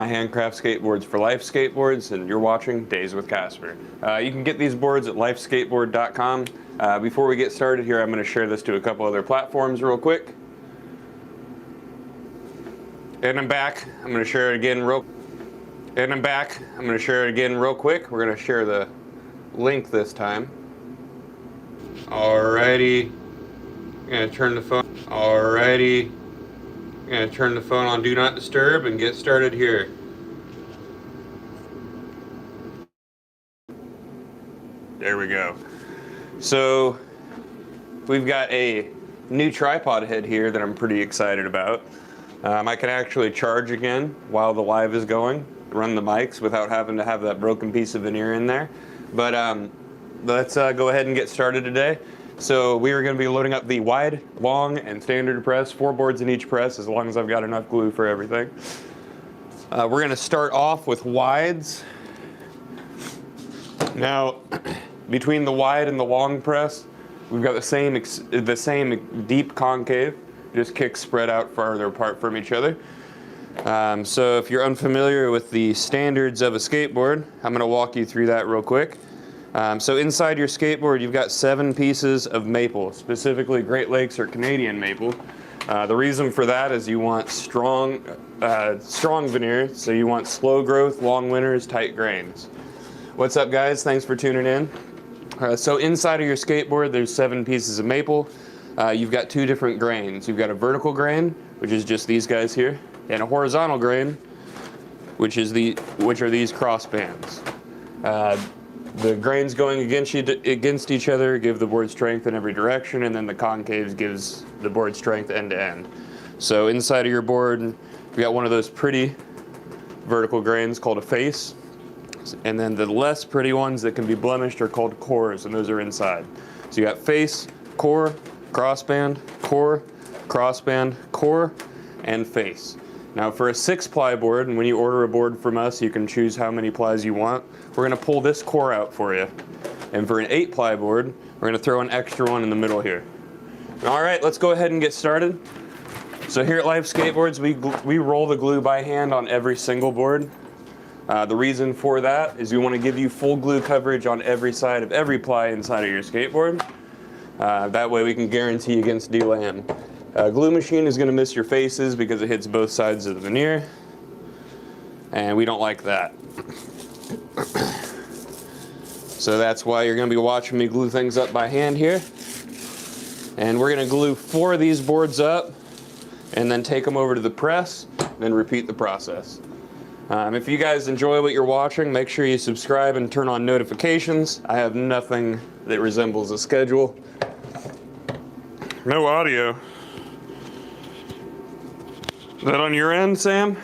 I handcraft skateboards for Life Skateboards, and you're watching Days with Casper. You can get these boards at lifeskateboard.com. Before we get started here, I'm going to share this to a couple other platforms real quick. And I'm back. I'm going to share it again real quick. We're going to share the link this time. Alrighty. I'm going to turn the phone on Do Not Disturb and get started here. There we go. So we've got a new tripod head here that I'm pretty excited about. I can actually charge again while the live is going, run the mics without having to have that broken piece of veneer in there. But let's go ahead and get started today. So we are going to be loading up the wide, long, and standard press, 4 boards in each press, as long as I've got enough glue for everything. We're going to start off with wides. Now, between the wide and the long press, we've got the same deep concave, just kicks spread out farther apart from each other. So if you're unfamiliar with the standards of a skateboard, I'm going to walk you through that real quick. So inside your skateboard, you've got 7 pieces of maple, specifically Great Lakes or Canadian maple. The reason for that is you want strong veneer, so you want slow growth, long winters, tight grains. What's up, guys? Thanks for tuning in. So inside of your skateboard, there's 7 pieces of maple. You've got 2 different grains. You've got a vertical grain, which is just these guys here, and a horizontal grain, which are these cross bands. The grains going against each other give the board strength in every direction, and then the concaves gives the board strength end to end. So inside of your board, we got one of those pretty vertical grains called a face, and then the less pretty ones that can be blemished are called cores, and those are inside. So you got face, core, crossband, core, crossband, core, and face. Now for a 6-ply board, and when you order a board from us, you can choose how many plies you want. We're going to pull this core out for you. And for an 8-ply board, we're going to throw an extra one in the middle here. All right, let's go ahead and get started. So here at Life Skateboards, we roll the glue by hand on every single board. The reason for that is we want to give you full glue coverage on every side of every ply inside of your skateboard. That way we can guarantee against delam. Glue machine is going to miss your faces because it hits both sides of the veneer, and we don't like that. So that's why you're going to be watching me glue things up by hand here. And we're going to glue 4 of these boards up and then take them over to the press and then repeat the process. If you guys enjoy what you're watching, make sure you subscribe and turn on notifications. I have nothing that resembles a schedule. No audio. Is that on your end, Sam?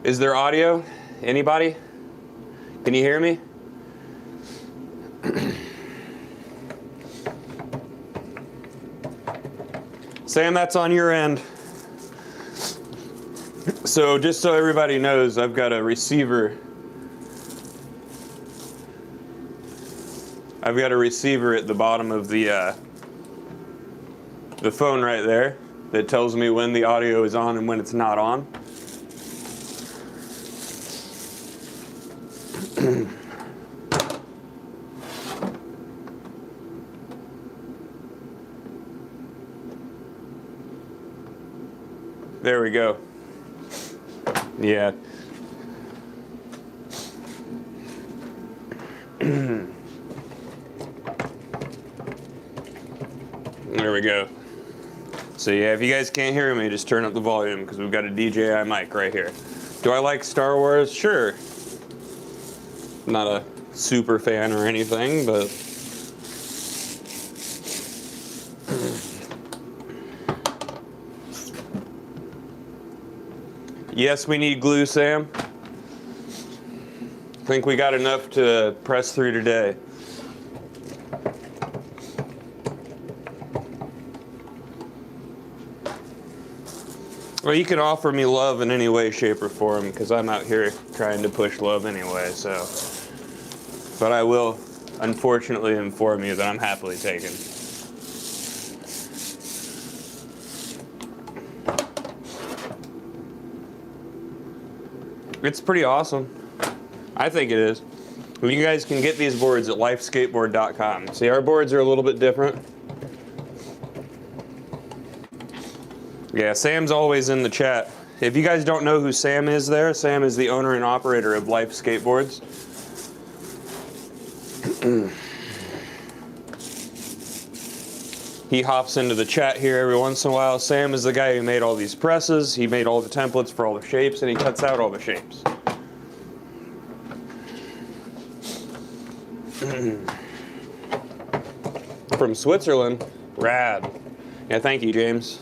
Is there audio? Anybody? Can you hear me? Sam, that's on your end. So just so everybody knows, I've got a receiver. I've got a receiver at the bottom of the phone right there that tells me when the audio is on and when it's not on. There we go. Yeah. There we go. So yeah, if you guys can't hear me, just turn up the volume because we've got a DJI mic right here. Do I like Star Wars? Sure. Not a super fan or anything, but yes, we need glue, Sam. I think we got enough to press through today. Well, you can offer me love in any way, shape, or form, because I'm out here trying to push love anyway, so. But I will, unfortunately, inform you that I'm happily taken. It's pretty awesome. I think it is. You guys can get these boards at lifeskateboard.com. See, our boards are a little bit different. Yeah, Sam's always in the chat. If you guys don't know who Sam is there, Sam is the owner and operator of Life Skateboards. He hops into the chat here every once in a while. Sam is the guy who made all these presses. He made all the templates for all the shapes, and he cuts out all the shapes. From Switzerland. Rad. Yeah, thank you, James.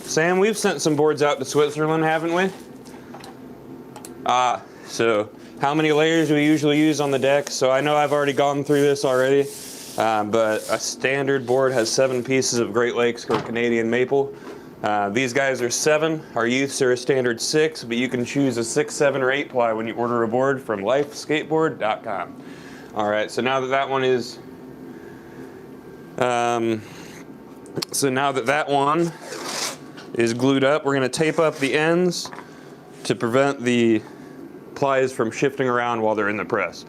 Sam, we've sent some boards out to Switzerland, haven't we? So how many layers do we usually use on the deck? So I know I've already gone through this already, but a standard board has 7 pieces of Great Lakes or Canadian maple. These guys are 7. Our youths are a standard 6, but you can choose a 6, 7, or 8 ply when you order a board from lifeskateboard.com. All right, so now that that one is, is glued up, we're going to tape up the ends to prevent the plies from shifting around while they're in the press.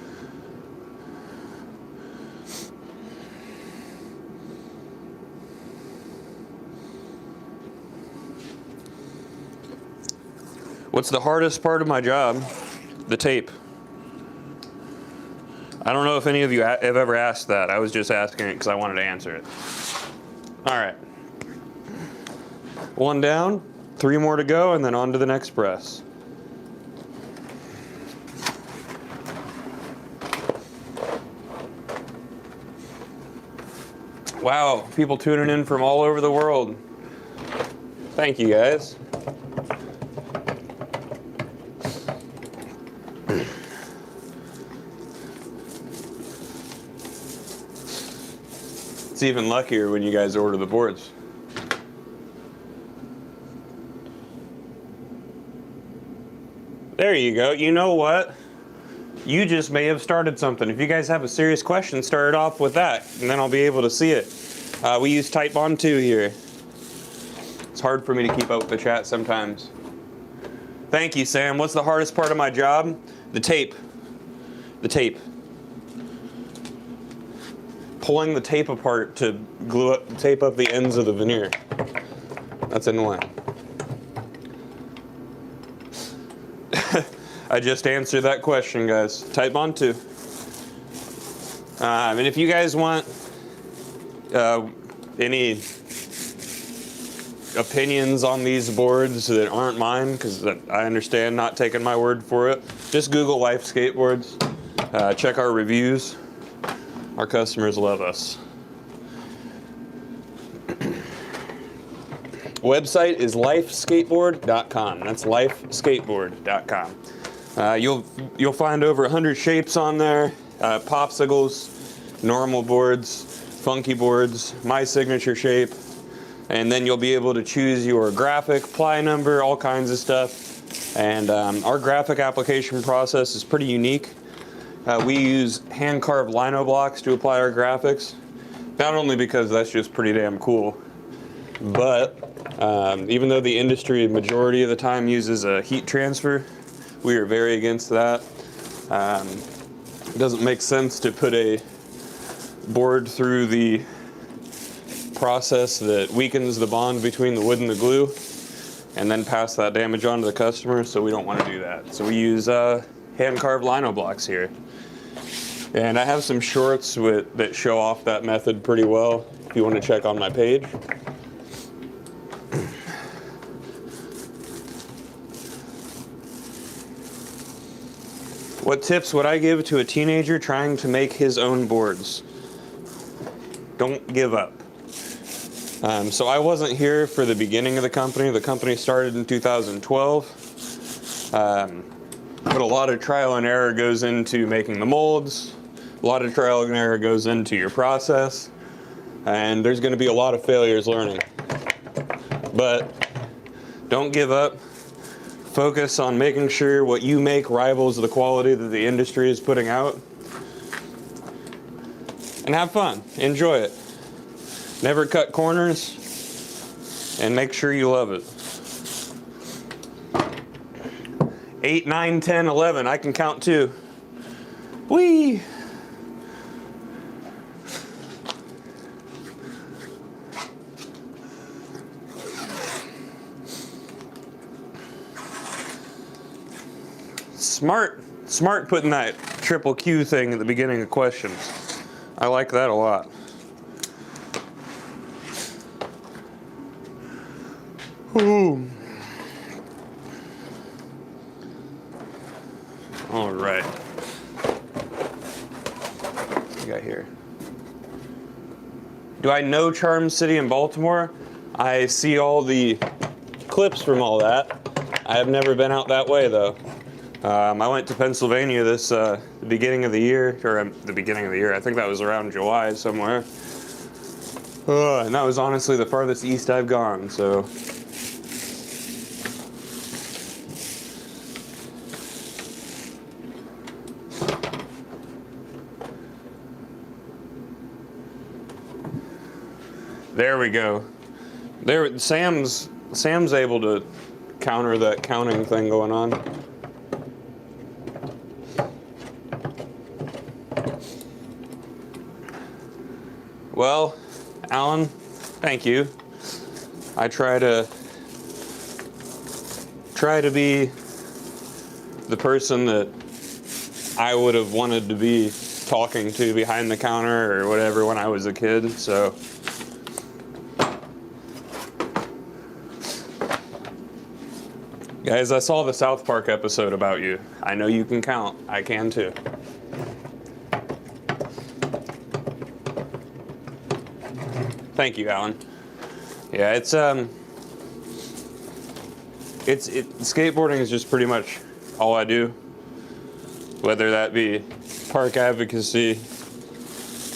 What's the hardest part of my job? The tape. I don't know if any of you have ever asked that. I was just asking it because I wanted to answer it. All right. 1 down, 3 more to go, and then on to the next press. Wow, people tuning in from all over the world. Thank you, guys. It's even luckier when you guys order the boards. There you go. You know what? You just may have started something. If you guys have a serious question, start it off with that, and then I'll be able to see it. We use Typebond 2 here. It's hard for me to keep up with the chat sometimes. Thank you, Sam. What's the hardest part of my job? The tape. The tape. Pulling the tape apart to glue up, tape up the ends of the veneer. That's annoying. I just answered that question, guys. Typebond 2. And if you guys want any opinions on these boards that aren't mine, because I understand not taking my word for it, just Google Life Skateboards. Check our reviews. Our customers love us. Website is lifeskateboard.com. That's lifeskateboard.com. You'll find over 100 shapes on there, popsicles, normal boards, funky boards, my signature shape, and then you'll be able to choose your graphic, ply number, all kinds of stuff. And our graphic application process is pretty unique. We use hand-carved Lino blocks to apply our graphics, not only because that's just pretty damn cool, but even though the industry majority of the time uses a heat transfer, we are very against that. It doesn't make sense to put a board through the process that weakens the bond between the wood and the glue and then pass that damage on to the customer, so we don't want to do that. So we use hand-carved Lino blocks here. And I have some shorts that show off that method pretty well if you want to check on my page. What tips would I give to a teenager trying to make his own boards? Don't give up. So I wasn't here for the beginning of the company. The company started in 2012. But a lot of trial and error goes into making the molds. A lot of trial and error goes into your process. And there's going to be a lot of failures learning. But don't give up. Focus on making sure what you make rivals the quality that the industry is putting out. And have fun. Enjoy it. Never cut corners. And make sure you love it. 8, 9, 10, 11. I can count too. Whee! Smart putting that triple Q thing at the beginning of questions. I like that a lot. Ooh. All right. What we got here? Do I know Charm City in Baltimore? I see all the clips from all that. I have never been out that way though. I went to Pennsylvania the beginning of the year, or the beginning of the year. I think that was around July somewhere. And that was honestly the farthest east I've gone, so. There we go. There, Sam's able to counter that counting thing going on. Well, Alan, thank you. I try to be the person that I would have wanted to be talking to behind the counter or whatever when I was a kid, so. Guys, I saw the South Park episode about you. I know you can count. I can too. Thank you, Alan. Yeah, skateboarding is just pretty much all I do. Whether that be park advocacy,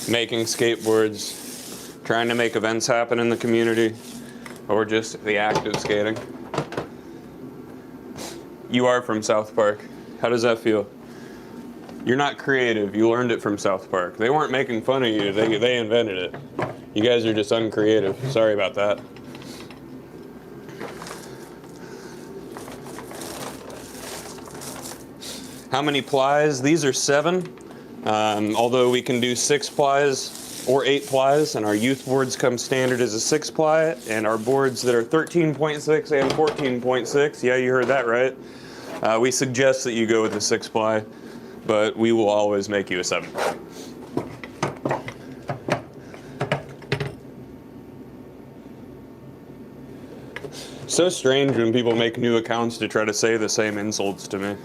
making skateboards, trying to make events happen in the community, or just the act of skating. You are from South Park. How does that feel? You're not creative. You learned it from South Park. They weren't making fun of you. They invented it. You guys are just uncreative. Sorry about that. How many plies? These are 7. Although we can do 6 plies or 8 plies, and our youth boards come standard as a 6 ply, and our boards that are 13.6 and 14.6, yeah, you heard that right. We suggest that you go with a 6 ply, but we will always make you a 7 ply. So strange when people make new accounts to try to say the same insults to me.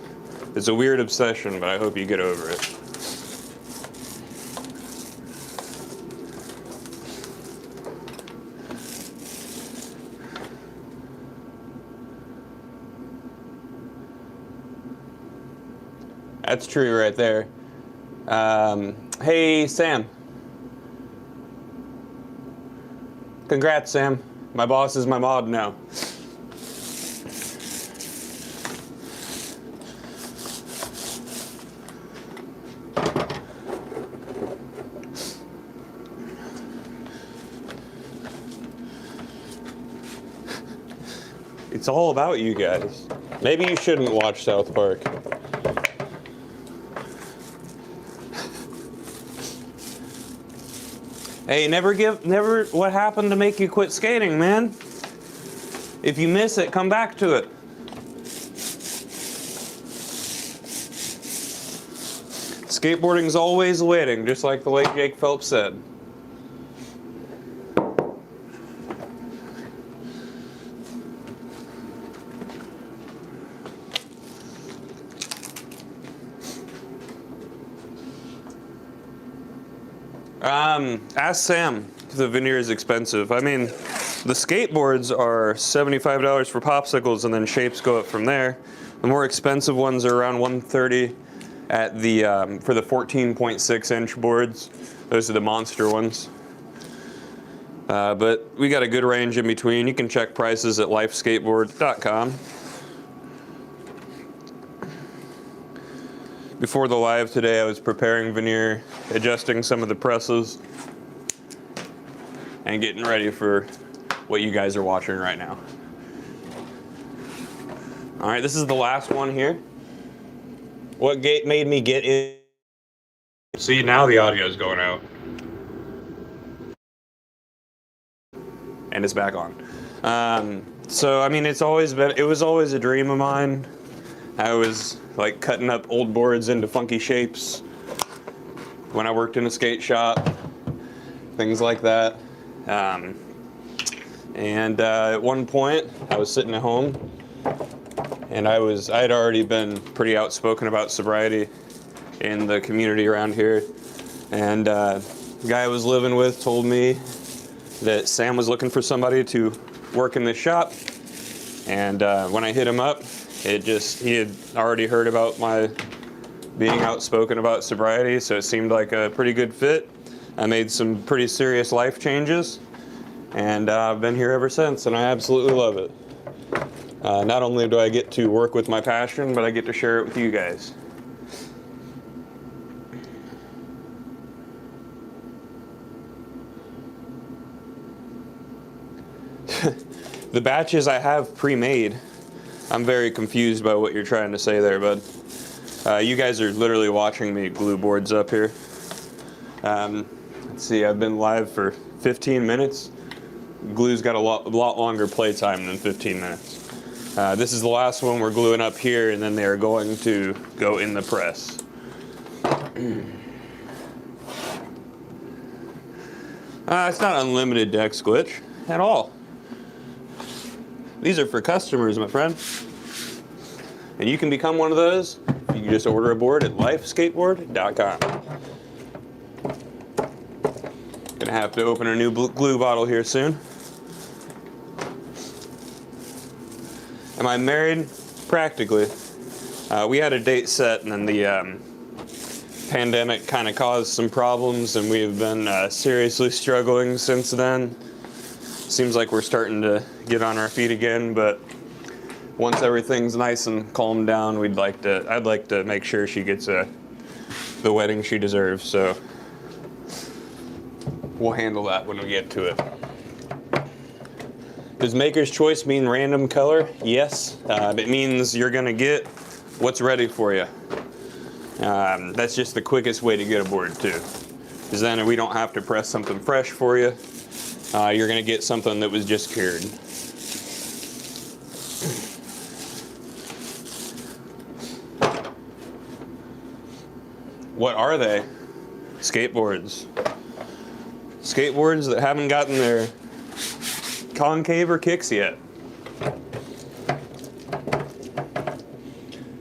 It's a weird obsession, but I hope you get over it. That's true right there. Hey, Sam. Congrats, Sam. My boss is my mod now. It's all about you guys. Maybe you shouldn't watch South Park. Hey, never, what happened to make you quit skating, man? If you miss it, come back to it. Skateboarding's always waiting, just like the late Jake Phelps said. Ask Sam if the veneer is expensive. I mean, the skateboards are $75 for popsicles, and then shapes go up from there. The more expensive ones are around $130 at the for the 14.6-inch boards. Those are the monster ones. But we got a good range in between. You can check prices at lifeskateboard.com. Before the live today, I was preparing veneer, adjusting some of the presses, and getting ready for what you guys are watching right now. All right, this is the last one here. what made me get in. See, now the audio's going out. And it's back on. So I mean, it was always a dream of mine. I was like cutting up old boards into funky shapes when I worked in a skate shop, things like that. At one point, I was sitting at home, and I had already been pretty outspoken about sobriety in the community around here. And the guy I was living with told me that Sam was looking for somebody to work in this shop. And when I hit him up, he had already heard about my being outspoken about sobriety, so it seemed like a pretty good fit. I made some pretty serious life changes, and I've been here ever since, and I absolutely love it. Not only do I get to work with my passion, but I get to share it with you guys. The batches I have pre-made, I'm very confused by what you're trying to say there, bud. You guys are literally watching me glue boards up here. Let's see, I've been live for 15 minutes. Glue's got a lot longer play time than 15 minutes. This is the last one we're gluing up here, and then they are going to go in the press. It's not unlimited Dex glitch at all. These are for customers, my friend. And you can become one of those. You can just order a board at lifeskateboard.com. Gonna have to open a new glue bottle here soon. Am I married? Practically. We had a date set, and then the pandemic kind of caused some problems, and we've been seriously struggling since then. Seems like we're starting to get on our feet again, but once everything's nice and calmed down, I'd like to make sure she gets the wedding she deserves, so we'll handle that when we get to it. Does Maker's Choice mean random color? Yes. It means you're gonna get what's ready for you. That's just the quickest way to get a board too, because then we don't have to press something fresh for you. You're gonna get something that was just cured. What are they? Skateboards. Skateboards that haven't gotten their concave or kicks yet.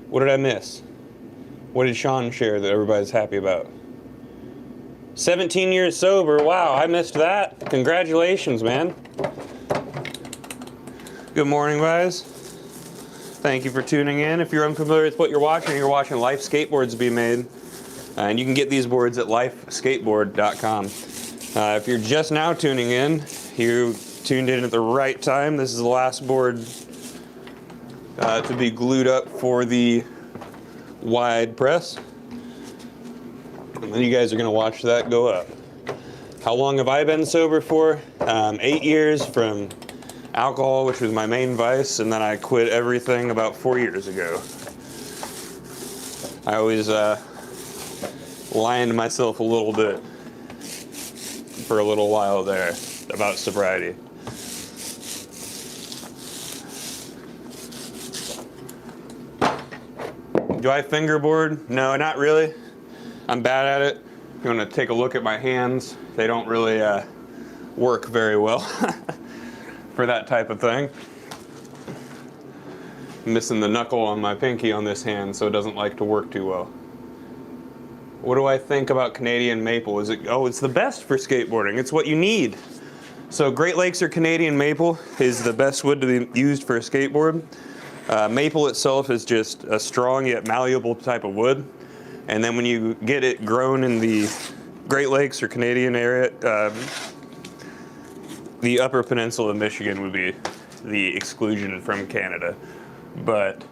What did I miss? What did Sean share that everybody's happy about? 17 years sober. Wow, I missed that. Congratulations, man. Good morning, guys. Thank you for tuning in. If you're unfamiliar with what you're watching Life Skateboards be made. And you can get these boards at lifeskateboard.com. If you're just now tuning in, you tuned in at the right time. This is the last board to be glued up for the wide press. And then you guys are going to watch that go up. How long have I been sober for? 8 years from alcohol, which was my main vice, and then I quit everything about 4 years ago. I always lying to myself a little bit for a little while there about sobriety. Do I fingerboard? No, not really. I'm bad at it. If you want to take a look at my hands, they don't really work very well for that type of thing. I'm missing the knuckle on my pinky on this hand, so it doesn't like to work too well. What do I think about Canadian maple? It's the best for skateboarding. It's what you need. So Great Lakes or Canadian maple is the best wood to be used for a skateboard. Maple itself is just a strong yet malleable type of wood. And then when you get it grown in the Great Lakes or Canadian area, the Upper Peninsula of Michigan would be the exclusion from Canada. But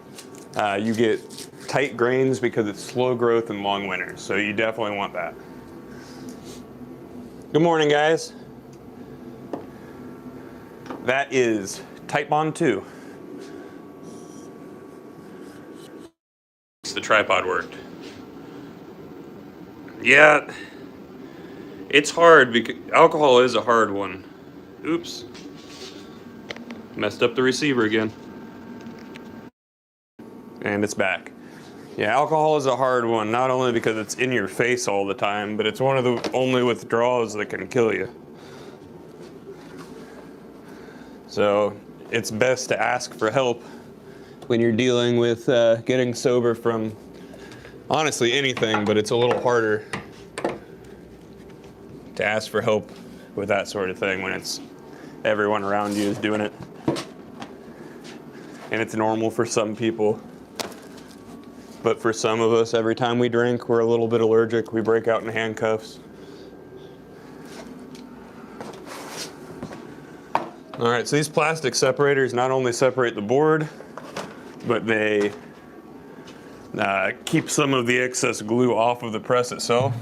you get tight grains because it's slow growth and long winters, so you definitely want that. Good morning, guys. That is Type Bond 2. The tripod worked. Yeah, it's hard because alcohol is a hard one. Oops. Messed up the receiver again. And it's back. Yeah, alcohol is a hard one, not only because it's in your face all the time, but it's one of the only withdrawals that can kill you. So it's best to ask for help when you're dealing with getting sober from honestly anything, but it's a little harder to ask for help with that sort of thing when it's everyone around you is doing it. And it's normal for some people. But for some of us, every time we drink, we're a little bit allergic. We break out in handcuffs. All right, so these plastic separators not only separate the board, but they keep some of the excess glue off of the press itself.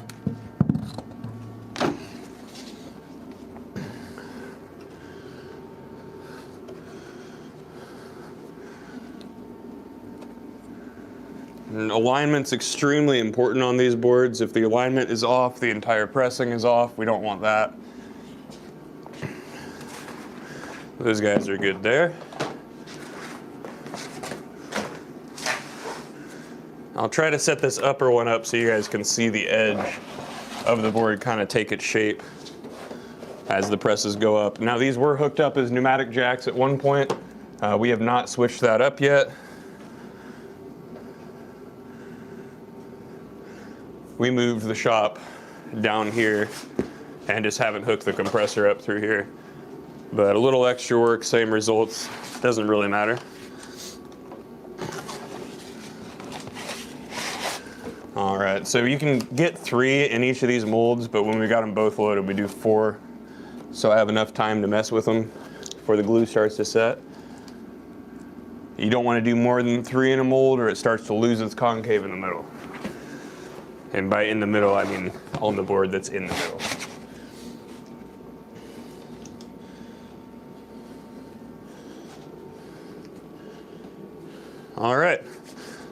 And alignment's extremely important on these boards. If the alignment is off, the entire pressing is off. We don't want that. Those guys are good there. I'll try to set this upper one up so you guys can see the edge of the board kind of take its shape as the presses go up. Now these were hooked up as pneumatic jacks at one point. We have not switched that up yet. We moved the shop down here and just haven't hooked the compressor up through here. But a little extra work, same results, doesn't really matter. All right, so you can get 3 in each of these molds, but when we got them both loaded, we do 4. So I have enough time to mess with them before the glue starts to set. You don't want to do more than 3 in a mold or it starts to lose its concave in the middle. And by in the middle, I mean on the board that's in the middle. All right,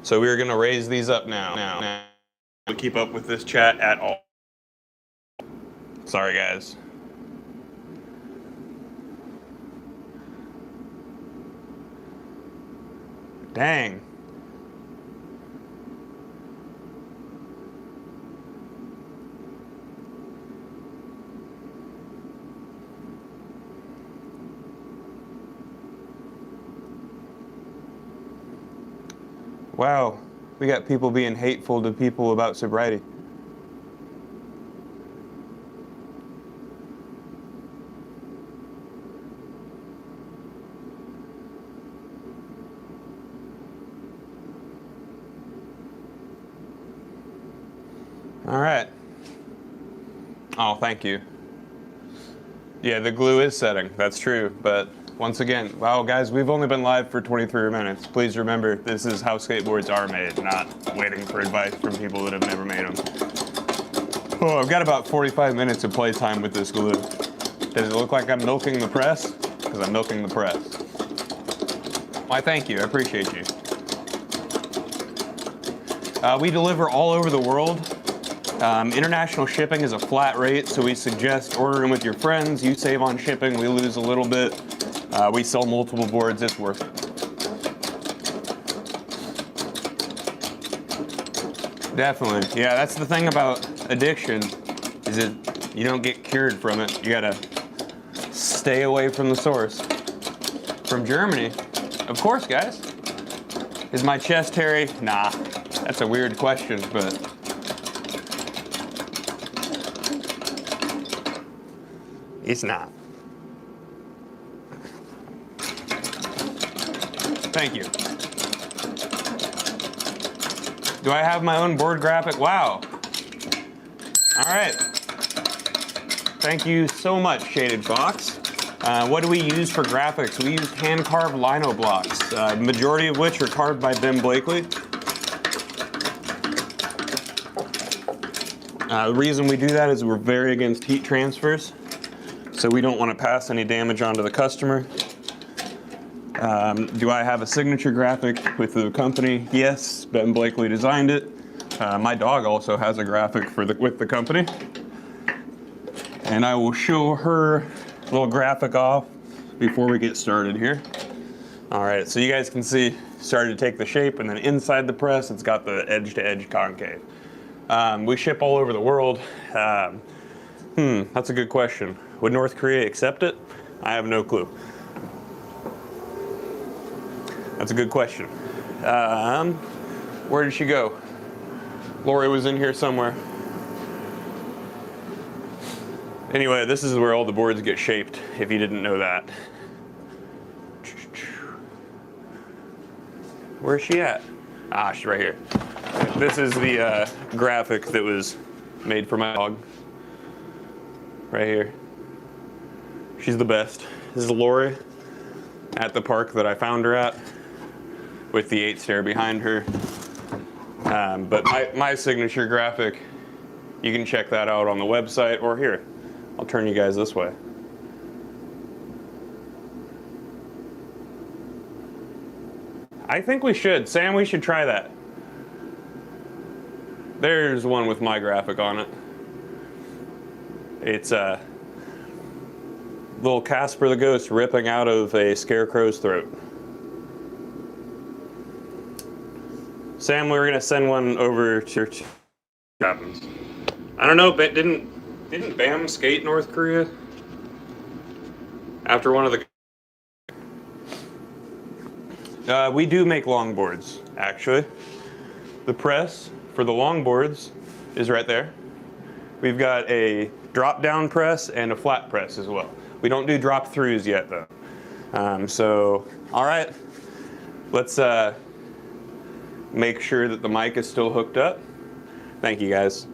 so we're gonna raise these up now. To keep up with this chat at all. Sorry, guys. Dang. Wow, we got people being hateful to people about sobriety. All right. Oh, thank you. Yeah, the glue is setting, that's true, but once again, wow, guys, we've only been live for 23 minutes. Please remember, this is how skateboards are made, not waiting for advice from people that have never made them. Oh, I've got about 45 minutes of playtime with this glue. Does it look like I'm milking the press? Because I'm milking the press. Why, thank you, I appreciate you. We deliver all over the world. International shipping is a flat rate, so we suggest ordering with your friends. You save on shipping, we lose a little bit. We sell multiple boards, it's worth it. Definitely, yeah, that's the thing about addiction, is that you don't get cured from it. You gotta stay away from the source. From Germany? Of course, guys. Is my chest hairy? Nah, that's a weird question, but it's not. Thank you. Do I have my own board graphic? Wow. All right. Thank you so much, Shaded Fox. What do we use for graphics? We use hand-carved Lino blocks, majority of which are carved by Ben Blakely. The reason we do that is we're very against heat transfers, so we don't want to pass any damage on to the customer. Do I have a signature graphic with the company? Yes, Ben Blakely designed it. My dog also has a graphic with the company. And I will show her little graphic off before we get started here. All right, so you guys can see, started to take the shape, and then inside the press, it's got the edge-to-edge concave. We ship all over the world. That's a good question. Would North Korea accept it? I have no clue. That's a good question. Where did she go? Lori was in here somewhere. Anyway, this is where all the boards get shaped, if you didn't know that. Where's she at? Ah, she's right here. This is the graphic that was made for my dog. Right here. She's the best. This is Lori at the park that I found her at, with the 8 stair behind her. But my signature graphic, you can check that out on the website, or here. I'll turn you guys this way. I think we should. Sam, we should try that. There's one with my graphic on it. It's a little Casper the Ghost ripping out of a scarecrow's throat. Sam, we were gonna send one over to your happens. I don't know, but didn't Bam skate North Korea? After one of the... we do make longboards, actually. The press for the longboards is right there. We've got a drop-down press and a flat press as well. We don't do drop-throughs yet, though. So, all right. Let's make sure that the mic is still hooked up. Thank you, guys.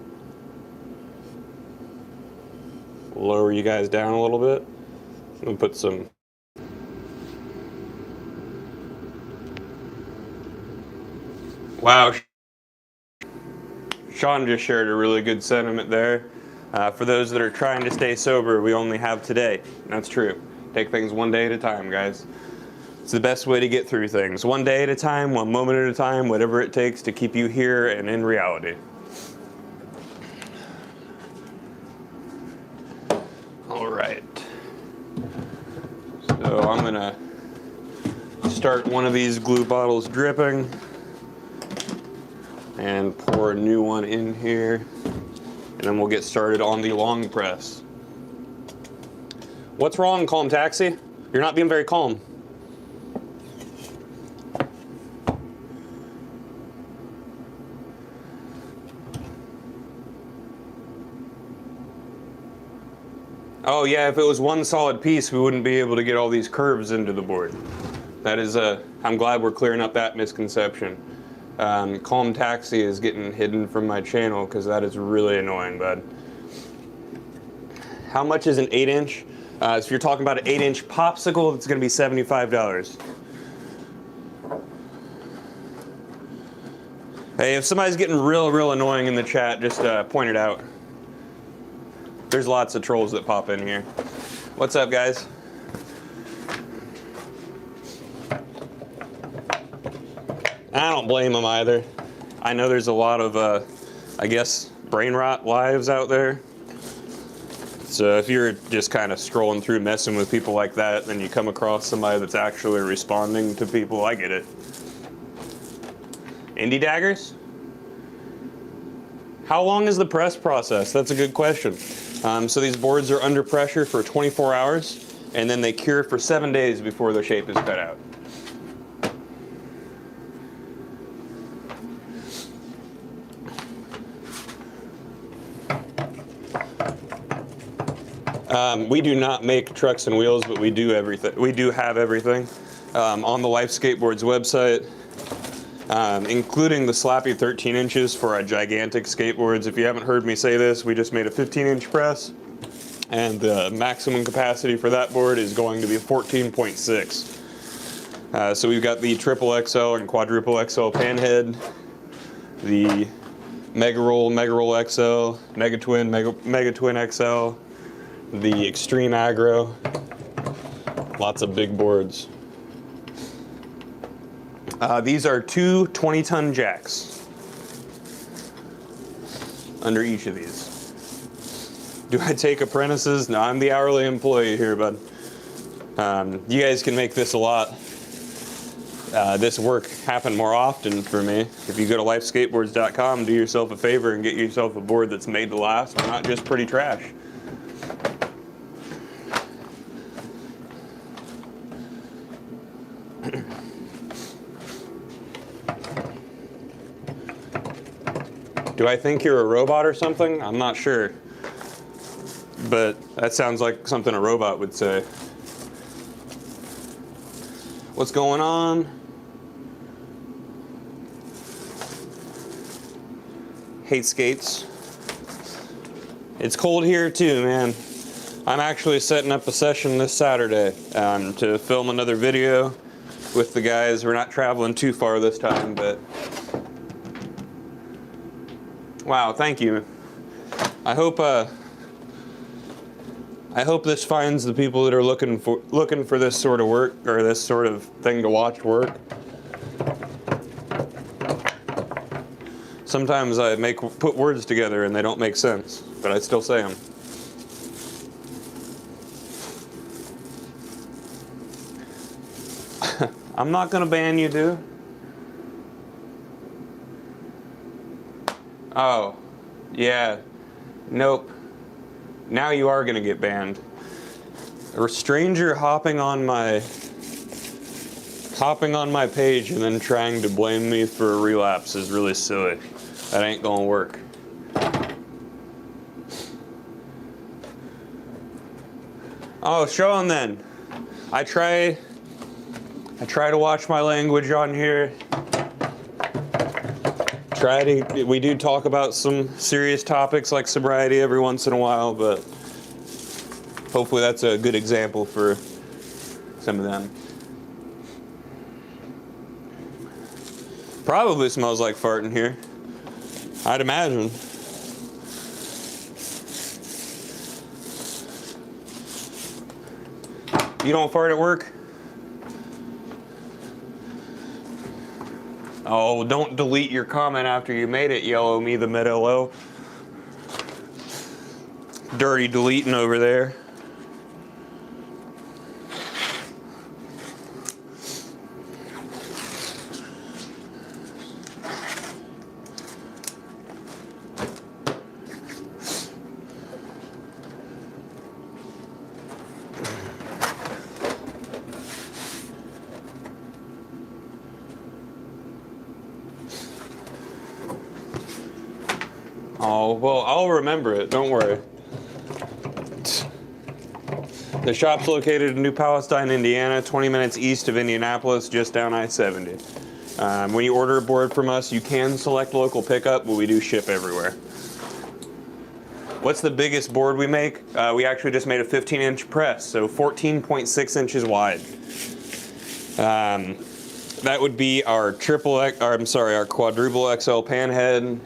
Lower you guys down a little bit. And put some... Wow. Sean just shared a really good sentiment there. For those that are trying to stay sober, we only have today. That's true. Take things one day at a time, guys. It's the best way to get through things. One day at a time, one moment at a time, whatever it takes to keep you here and in reality. All right. So I'm gonna start one of these glue bottles dripping and pour a new one in here, and then we'll get started on the long press. What's wrong, Calm Taxi? You're not being very calm. Oh yeah, if it was one solid piece, we wouldn't be able to get all these curves into the board. That is I'm glad we're clearing up that misconception. Calm Taxi is getting hidden from my channel because that is really annoying, bud. How much is an 8-inch? If you're talking about an 8-inch popsicle, it's going to be $75. Hey, if somebody's getting real annoying in the chat, just point it out. There's lots of trolls that pop in here. What's up, guys? I don't blame them either. I know there's a lot of, I guess, brain rot lives out there. So if you're just kind of scrolling through messing with people like that, then you come across somebody that's actually responding to people, I get it. Indie daggers? How long is the press process? That's a good question. So these boards are under pressure for 24 hours, and then they cure for 7 days before their shape is cut out. We do not make trucks and wheels, but we do everything. We do have everything on the Life Skateboards website, including the slappy 13 inches for our gigantic skateboards. If you haven't heard me say this, we just made a 15-inch press, and the maximum capacity for that board is going to be 14.6. So we've got the triple XL and quadruple XL panhead, the Mega Roll XL, Mega Twin XL, the Extreme Aggro, lots of big boards. These are two 20-ton jacks under each of these. Do I take apprentices? No, I'm the hourly employee here, bud. You guys can make this this work happen more often for me. If you go to lifeskateboards.com, do yourself a favor and get yourself a board that's made to last, not just pretty trash. Do I think you're a robot or something? I'm not sure. But that sounds like something a robot would say. What's going on? Hate skates. It's cold here too, man. I'm actually setting up a session this Saturday to film another video with the guys. We're not traveling too far this time, but wow, thank you. I hope this finds the people that are looking for this sort of work, or this sort of thing to watch work. Sometimes I put words together and they don't make sense, but I still say them. I'm not gonna ban you, dude. Oh, yeah, nope. Now you are gonna get banned. A stranger hopping on my page and then trying to blame me for a relapse is really silly. That ain't gonna work. Oh, show 'em then. I try to watch my language on here. We do talk about some serious topics like sobriety every once in a while, but hopefully that's a good example for some of them. Probably smells like fart in here, I'd imagine. You don't fart at work? Oh, don't delete your comment after you made it, Yellow Me the Medello. Dirty deleting over there. Oh, well, I'll remember it. Don't worry. The shop's located in New Palestine, Indiana, 20 minutes east of Indianapolis, just down I-70. When you order a board from us, you can select local pickup, but we do ship everywhere. What's the biggest board we make? We actually just made a 15-inch press, so 14.6 inches wide. That would be our our quadruple XL panhead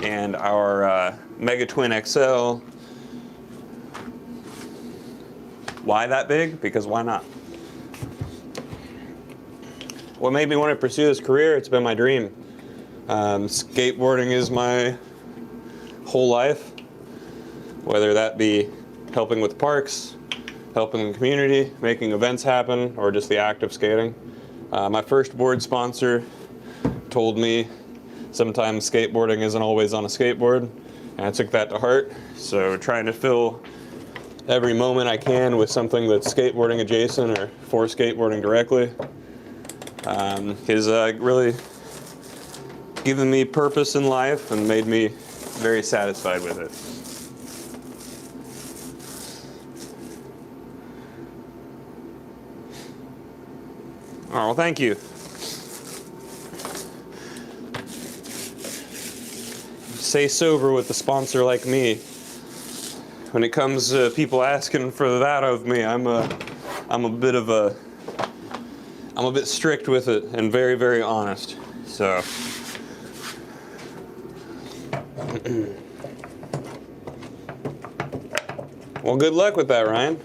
and our Mega Twin XL. Why that big? Because why not? What made me want to pursue this career? It's been my dream. Skateboarding is my whole life, whether that be helping with parks, helping the community, making events happen, or just the act of skating. My first board sponsor told me sometimes skateboarding isn't always on a skateboard, and I took that to heart. So trying to fill every moment I can with something that's skateboarding adjacent or for skateboarding directly has really given me purpose in life and made me very satisfied with it. Oh, well, thank you. Stay sober with a sponsor like me. When it comes to people asking for that of me, I'm a bit strict with it and very, very honest. So well, good luck with that, Ryan.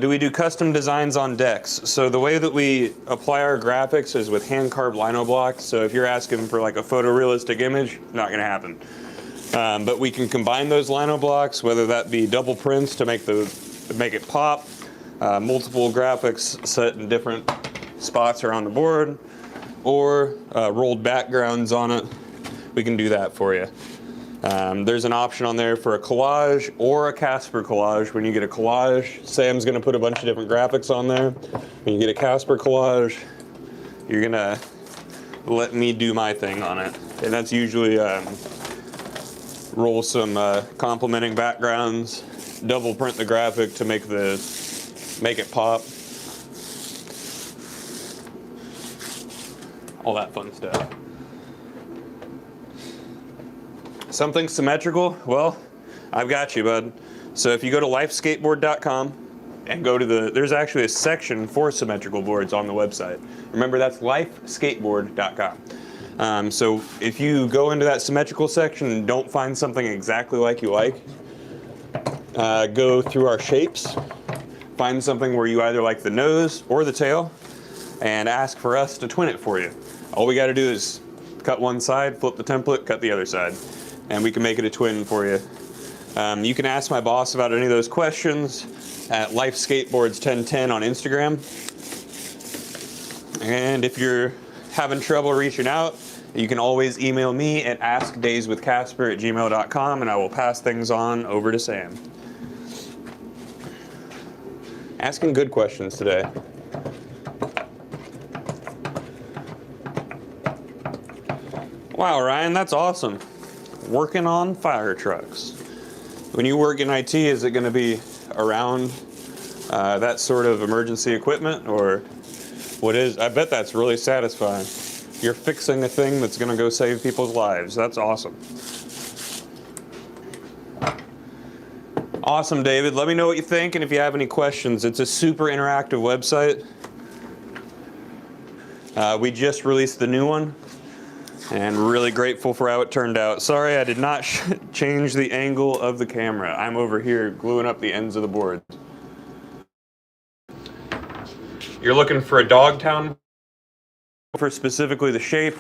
Do we do custom designs on decks? So the way that we apply our graphics is with hand-carved lino blocks. So if you're asking for like a photorealistic image, not gonna happen. But we can combine those lino blocks, whether that be double prints to make it pop, multiple graphics set in different spots around the board, or rolled backgrounds on it. We can do that for you. There's an option on there for a collage or a Casper collage. When you get a collage, Sam's gonna put a bunch of different graphics on there. When you get a Casper collage, you're gonna let me do my thing on it. And that's usually roll some complementing backgrounds, double print the graphic to make it pop. All that fun stuff. Something symmetrical? Well, I've got you, bud. So if you go to lifeskateboard.com and go to there's actually a section for symmetrical boards on the website. Remember, that's lifeskateboard.com. So if you go into that symmetrical section and don't find something exactly like you like, go through our shapes, find something where you either like the nose or the tail, and ask for us to twin it for you. All we got to do is cut one side, flip the template, cut the other side, and we can make it a twin for you. You can ask my boss about any of those questions at Life Skateboards 1010 on Instagram. And if you're having trouble reaching out, you can always email me at askdayswithcasper@gmail.com, and I will pass things on over to Sam. Asking good questions today. Wow, Ryan, that's awesome. Working on fire trucks. When you work in IT, is it going to be around that sort of emergency equipment, or what is? I bet that's really satisfying. You're fixing a thing that's going to go save people's lives. That's awesome. Awesome, David. Let me know what you think, and if you have any questions. It's a super interactive website. We just released the new one, and really grateful for how it turned out. Sorry, I did not change the angle of the camera. I'm over here gluing up the ends of the board. You're looking for a Dogtown for specifically the shape,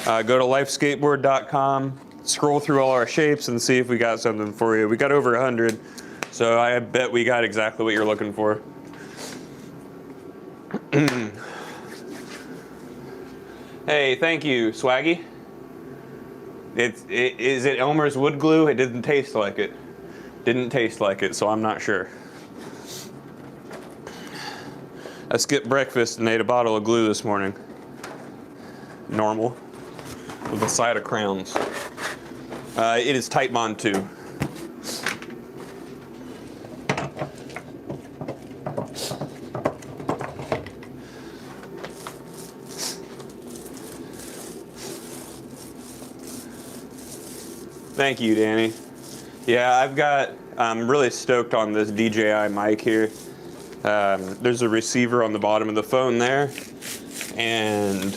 go to lifeskateboard.com, scroll through all our shapes and see if we got something for you. We got over 100, so I bet we got exactly what you're looking for. Hey, thank you, Swaggy. Is it Elmer's wood glue? It didn't taste like it. Didn't taste like it, so I'm not sure. I skipped breakfast and ate a bottle of glue this morning. Normal. With a side of crowns. It is Type Bond 2. Thank you, Danny. Yeah, I'm really stoked on this DJI mic here. There's a receiver on the bottom of the phone there, and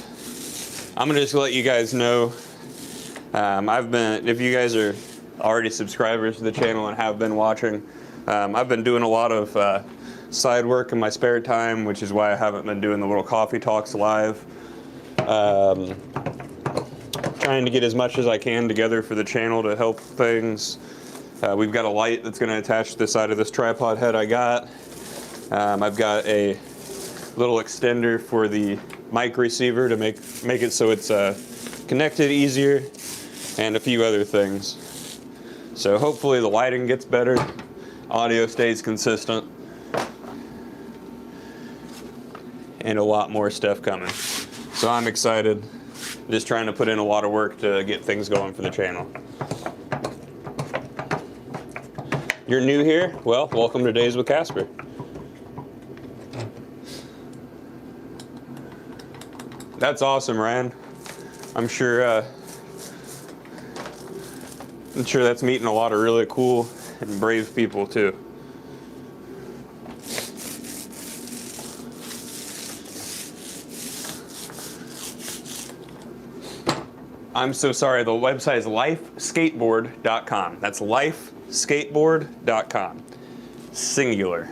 I'm gonna just let you guys know, if you guys are already subscribers to the channel and have been watching, I've been doing a lot of side work in my spare time, which is why I haven't been doing the little coffee talks live. Trying to get as much as I can together for the channel to help things. We've got a light that's going to attach to the side of this tripod head I got. I've got a little extender for the mic receiver to make it so it's connected easier, and a few other things. So hopefully the lighting gets better, audio stays consistent, and a lot more stuff coming. So I'm excited. Just trying to put in a lot of work to get things going for the channel. You're new here? Well, welcome to Days with Casper. That's awesome, Ryan. I'm sure that's meeting a lot of really cool and brave people too. I'm so sorry, the website is lifeskateboard.com. That's lifeskateboard.com. Singular.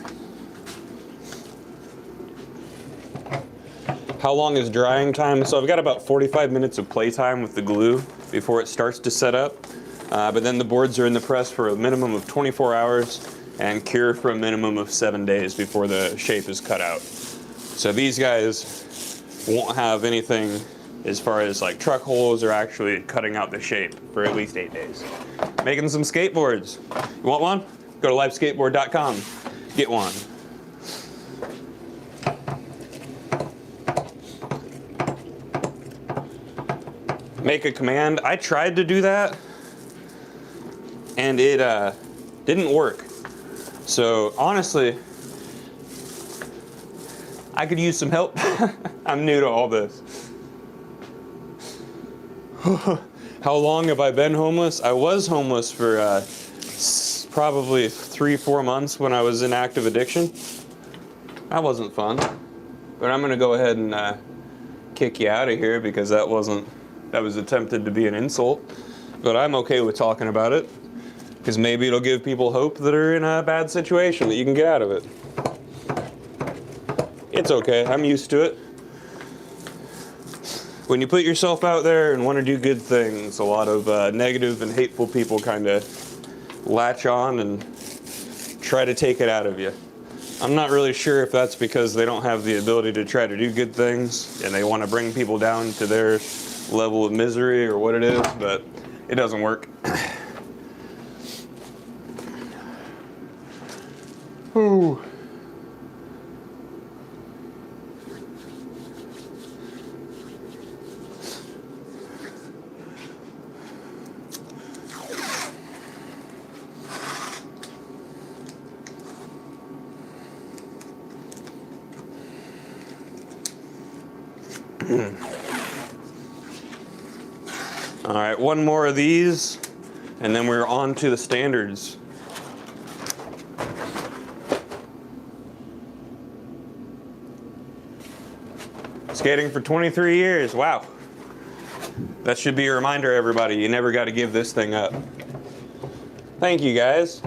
How long is drying time? So I've got about 45 minutes of play time with the glue before it starts to set up. But then the boards are in the press for a minimum of 24 hours and cure for a minimum of 7 days before the shape is cut out. So these guys won't have anything as far as like truck holes or actually cutting out the shape for at least 8 days. Making some skateboards. You want one? Go to lifeskateboard.com. Get one. Make a command. I tried to do that and it didn't work. So honestly, I could use some help. I'm new to all this. How long have I been homeless? I was homeless for probably 3-4 months when I was in active addiction. That wasn't fun. But I'm gonna go ahead and kick you out of here because that was attempted to be an insult. But I'm okay with talking about it because maybe it'll give people hope that are in a bad situation that you can get out of it. It's okay, I'm used to it. When you put yourself out there and want to do good things, a lot of negative and hateful people kind of latch on and try to take it out of you. I'm not really sure if that's because they don't have the ability to try to do good things and they want to bring people down to their level of misery or what it is, but it doesn't work. Ooh. All right, one more of these, and then we're on to the standards. Skating for 23 years, wow. That should be a reminder, everybody. You never got to give this thing up. Thank you, guys.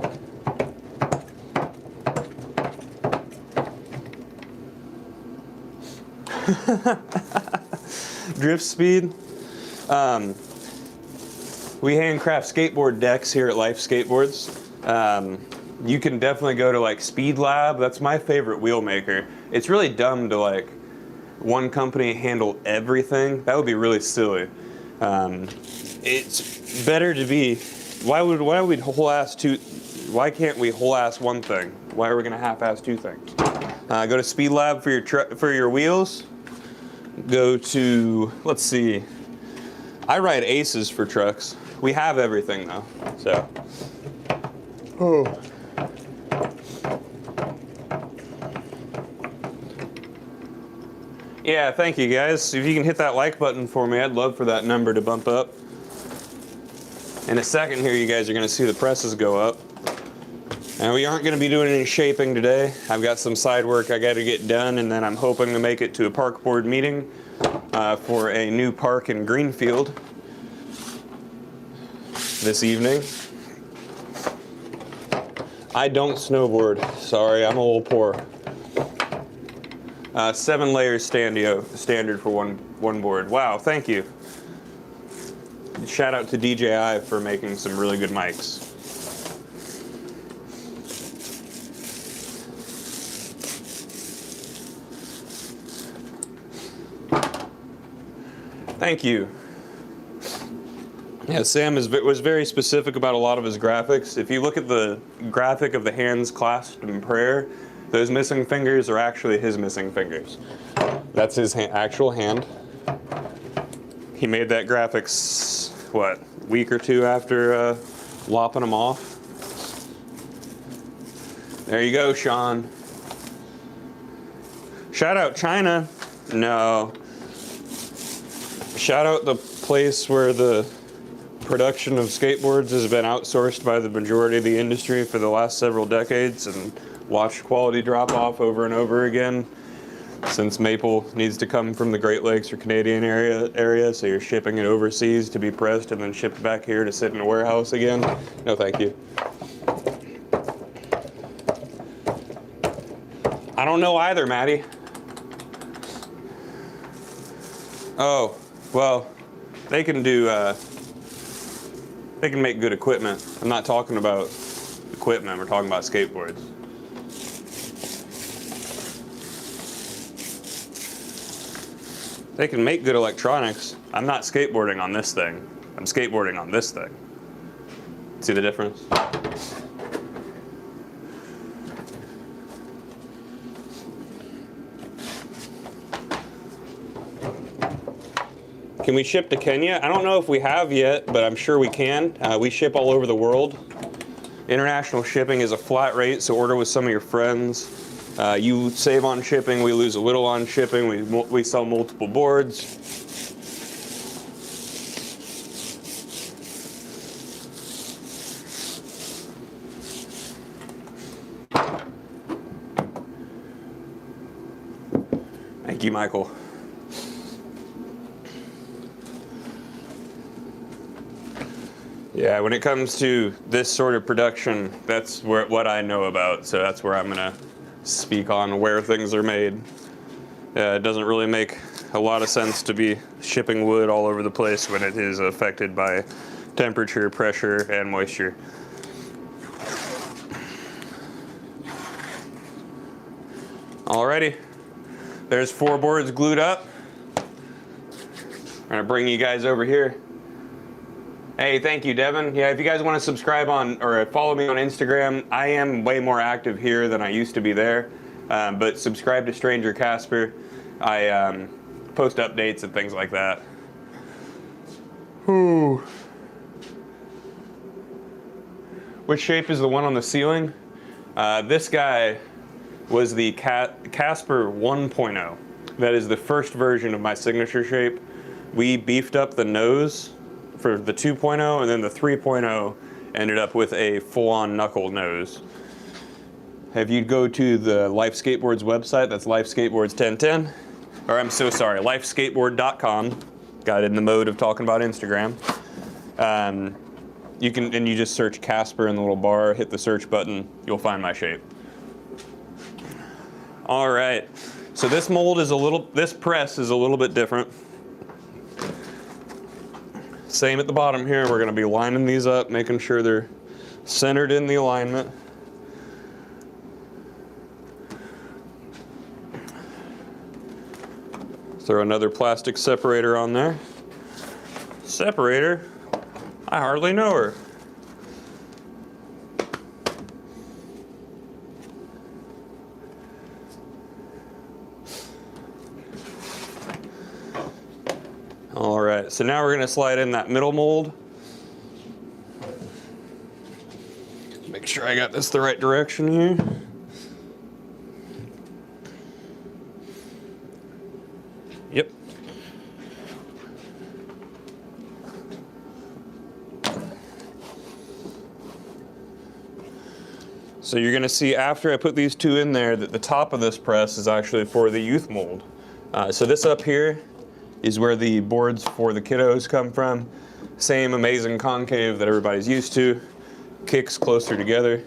Drift speed. We handcraft skateboard decks here at Life Skateboards. You can definitely go to like Speed Lab. That's my favorite wheel maker. It's really dumb to like one company handle everything. That would be really silly. It's better to be. Why can't we whole ass one thing? Why are we gonna half ass two things? Go to Speed Lab for your wheels. Go to, let's see. I ride Aces for trucks. We have everything though, so. Oh. Yeah, thank you guys. If you can hit that like button for me, I'd love for that number to bump up. In a second here, you guys are gonna see the presses go up. And we aren't gonna be doing any shaping today. I've got some side work I gotta get done, and then I'm hoping to make it to a park board meeting for a new park in Greenfield this evening. I don't snowboard. Sorry, I'm a little poor. 7 layers standard for one board. Wow, thank you. Shout out to DJI for making some really good mics. Thank you. Yeah, Sam was very specific about a lot of his graphics. If you look at the graphic of the hands clasped in prayer, those missing fingers are actually his missing fingers. That's his actual hand. He made that graphics, what, a week or two after lopping them off? There you go, Sean. Shout out China. No. Shout out the place where the production of skateboards has been outsourced by the majority of the industry for the last several decades and watched quality drop off over and over again since maple needs to come from the Great Lakes or Canadian area, so you're shipping it overseas to be pressed and then shipped back here to sit in a warehouse again. No, thank you. I don't know either, Maddie. Oh, well, they can do, they can make good equipment. I'm not talking about equipment, we're talking about skateboards. They can make good electronics. I'm not skateboarding on this thing. I'm skateboarding on this thing. See the difference? Can we ship to Kenya? I don't know if we have yet, but I'm sure we can. We ship all over the world. International shipping is a flat rate, so order with some of your friends. You save on shipping, we lose a little on shipping. We sell multiple boards. Thank you, Michael. Yeah, when it comes to this sort of production, that's what I know about. So that's where I'm gonna speak on where things are made. It doesn't really make a lot of sense to be shipping wood all over the place when it is affected by temperature, pressure, and moisture. Alrighty, there's 4 boards glued up. I'm gonna bring you guys over here. Hey, thank you, Devin. Yeah, if you guys want to subscribe on or follow me on Instagram, I am way more active here than I used to be there. But subscribe to Stranger Casper. I post updates and things like that. Ooh. Which shape is the one on the ceiling? This guy was the Casper 1.0. That is the first version of my signature shape. We beefed up the nose for the 2.0, and then the 3.0 ended up with a full-on knuckle nose. If you go to the Life Skateboards website, that's Life Skateboards 1010, or I'm so sorry, lifeskateboard.com. Got in the mode of talking about Instagram. You just search Casper in the little bar, hit the search button, you'll find my shape. All right, so this press is a little bit different. Same at the bottom here, we're gonna be lining these up, making sure they're centered in the alignment. Throw another plastic separator on there. Separator? I hardly know her. All right, so now we're gonna slide in that middle mold. Make sure I got this the right direction here. Yep. So you're gonna see after I put these 2 in there that the top of this press is actually for the youth mold. So this up here is where the boards for the kiddos come from. Same amazing concave that everybody's used to. Kicks closer together,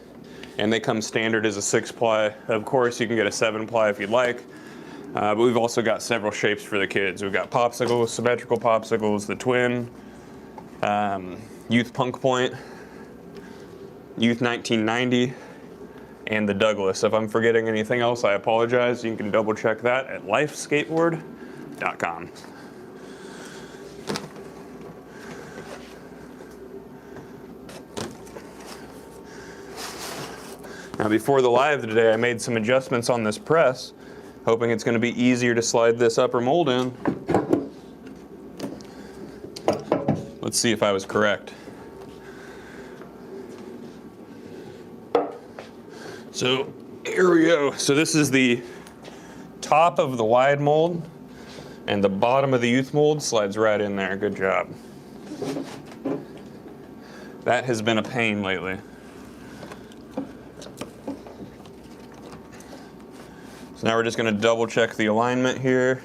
and they come standard as a 6-ply. Of course, you can get a 7-ply if you'd like, but we've also got several shapes for the kids. We've got popsicles, symmetrical popsicles, the twin, Youth Punk Point, Youth 1990, and the Douglas. If I'm forgetting anything else, I apologize. You can double check that at lifeskateboard.com. Now before the live today, I made some adjustments on this press, hoping it's going to be easier to slide this upper mold in. Let's see if I was correct. So here we go. So this is the top of the wide mold, and the bottom of the youth mold slides right in there. Good job. That has been a pain lately. So now we're just going to double check the alignment here.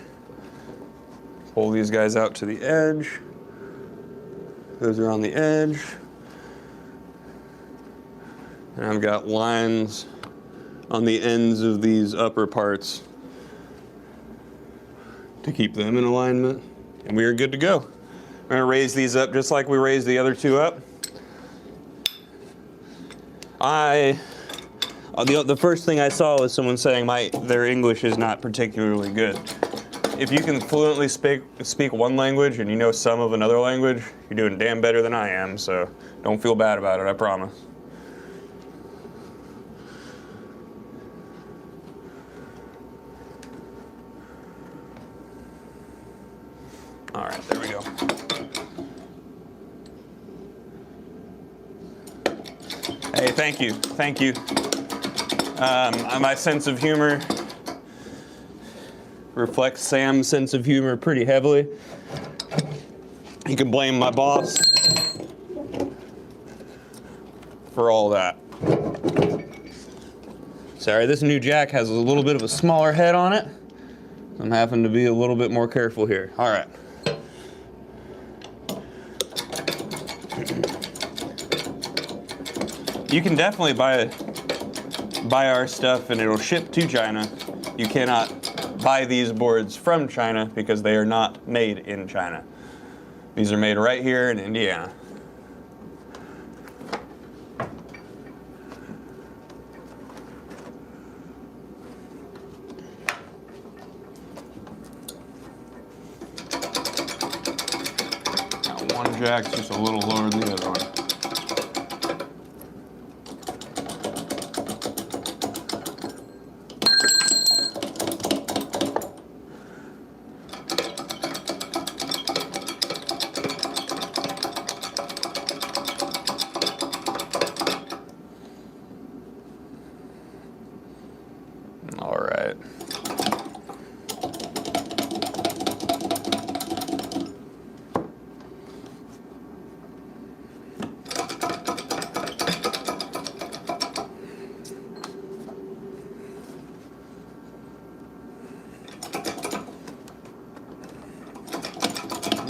Pull these guys out to the edge. Those are on the edge. And I've got lines on the ends of these upper parts to keep them in alignment. and we are good to go. We're gonna raise these up just like we raised the other two up. The first thing I saw was someone saying their English is not particularly good. If you can fluently speak one language and you know some of another language, you're doing damn better than I am, so don't feel bad about it, I promise. All right, there we go. Hey, thank you, thank you. My sense of humor reflects Sam's sense of humor pretty heavily. You can blame my boss for all that. Sorry, this new jack has a little bit of a smaller head on it. I'm having to be a little bit more careful here. All right. You can definitely buy our stuff and it'll ship to China. You cannot buy these boards from China because they are not made in China. These are made right here in Indiana. Now one jack's just a little lower than the other one.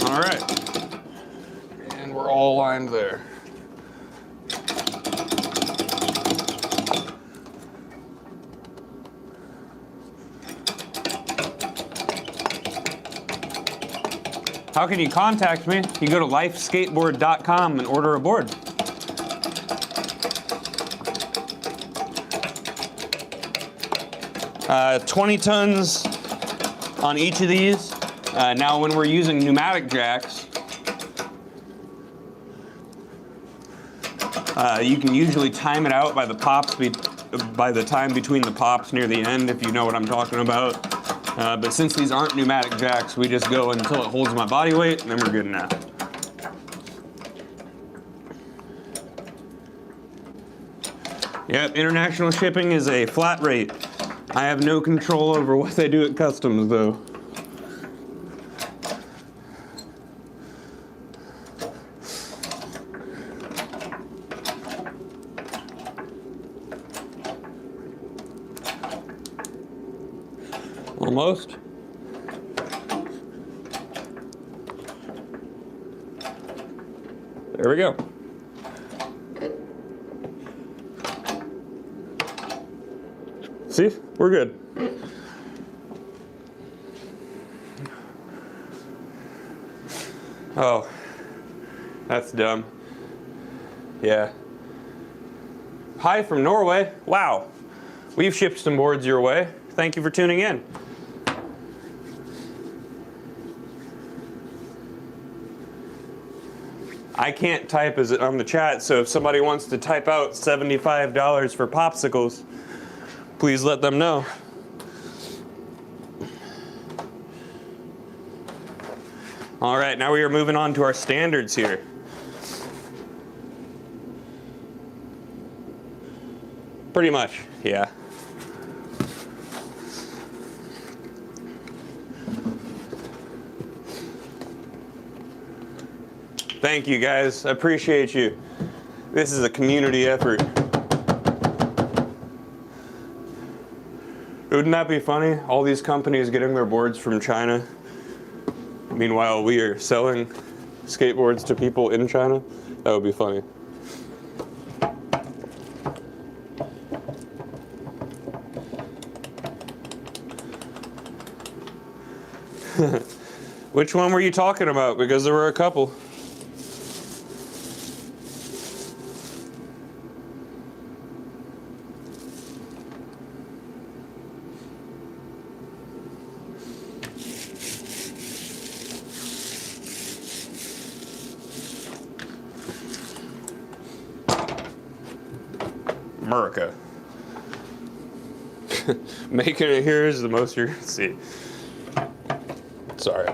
All right, and we're all lined there. How can you contact me? You go to lifeskateboard.com and order a board. Uh, 20 tons on each of these. Now when we're using pneumatic jacks, you can usually time it out by the pops, by the time between the pops near the end, if you know what I'm talking about. But since these aren't pneumatic jacks, we just go until it holds my body weight, and then we're good enough. Yep, international shipping is a flat rate. I have no control over what they do at customs, though. Almost. There we go. See? We're good. Oh, that's dumb. Yeah. Hi from Norway. Wow. We've shipped some boards your way. Thank you for tuning in. I can't type as it on the chat, so if somebody wants to type out $75 for popsicles, please let them know. All right, now we are moving on to our standards here. Pretty much, yeah. Thank you guys, I appreciate you. This is a community effort. Wouldn't that be funny? All these companies getting their boards from China. Meanwhile, we are selling skateboards to people in China. That would be funny. Which one were you talking about? Because there were a couple. America. Making it here is the most you're gonna see. Sorry.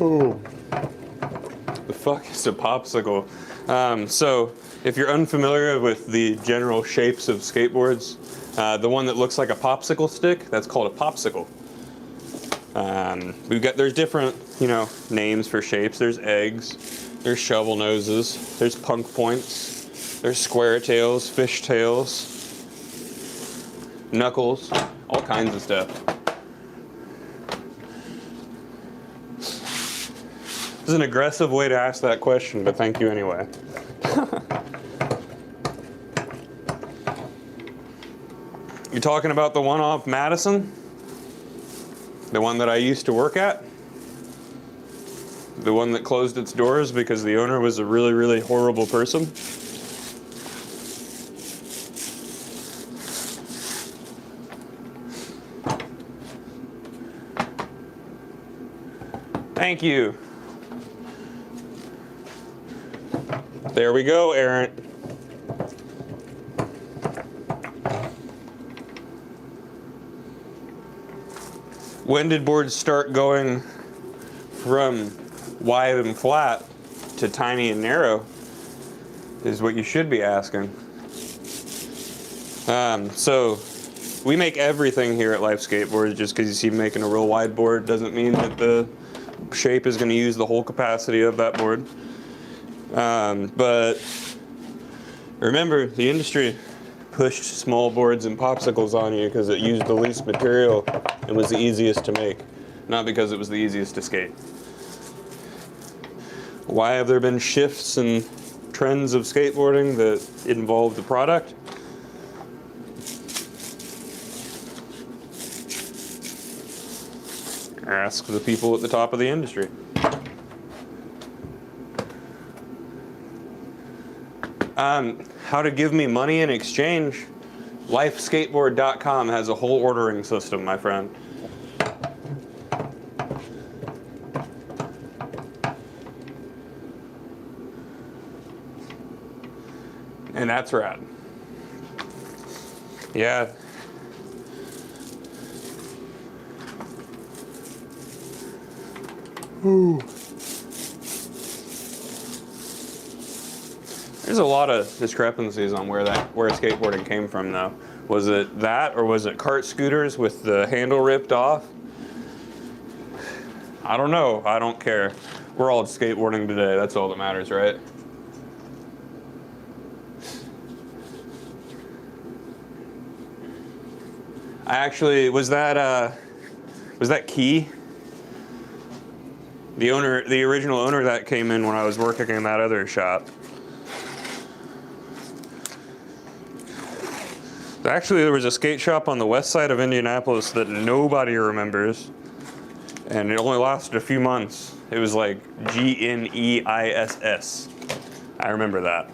Oh. The fuck is a popsicle? So, if you're unfamiliar with the general shapes of skateboards, the one that looks like a popsicle stick, that's called a popsicle. There's different, names for shapes. There's eggs, there's shovel noses, there's punk points, there's square tails, fish tails, knuckles, all kinds of stuff. This is an aggressive way to ask that question, but thank you anyway. You're talking about the one off Madison? The one that I used to work at? The one that closed its doors because the owner was a really, really horrible person? Thank you. There we go, Aaron. When did boards start going from wide and flat to tiny and narrow is what you should be asking. So we make everything here at Life Skateboards. Just because you see making a real wide board doesn't mean that the shape is going to use the whole capacity of that board. But remember, the industry pushed small boards and popsicles on you because it used the least material and was the easiest to make, not because it was the easiest to skate. Why have there been shifts and trends of skateboarding that involve the product? Ask the people at the top of the industry. How to give me money in exchange? LifeSkateboard.com has a whole ordering system, my friend. And that's rad. Yeah. Ooh. There's a lot of discrepancies on where skateboarding came from, though. Was it that, or was it cart scooters with the handle ripped off? I don't know. I don't care. We're all skateboarding today. That's all that matters, right? Was that Key? The original owner that came in when I was working in that other shop. Actually, there was a skate shop on the west side of Indianapolis that nobody remembers, and it only lasted a few months. It was like GNEISS. I remember that.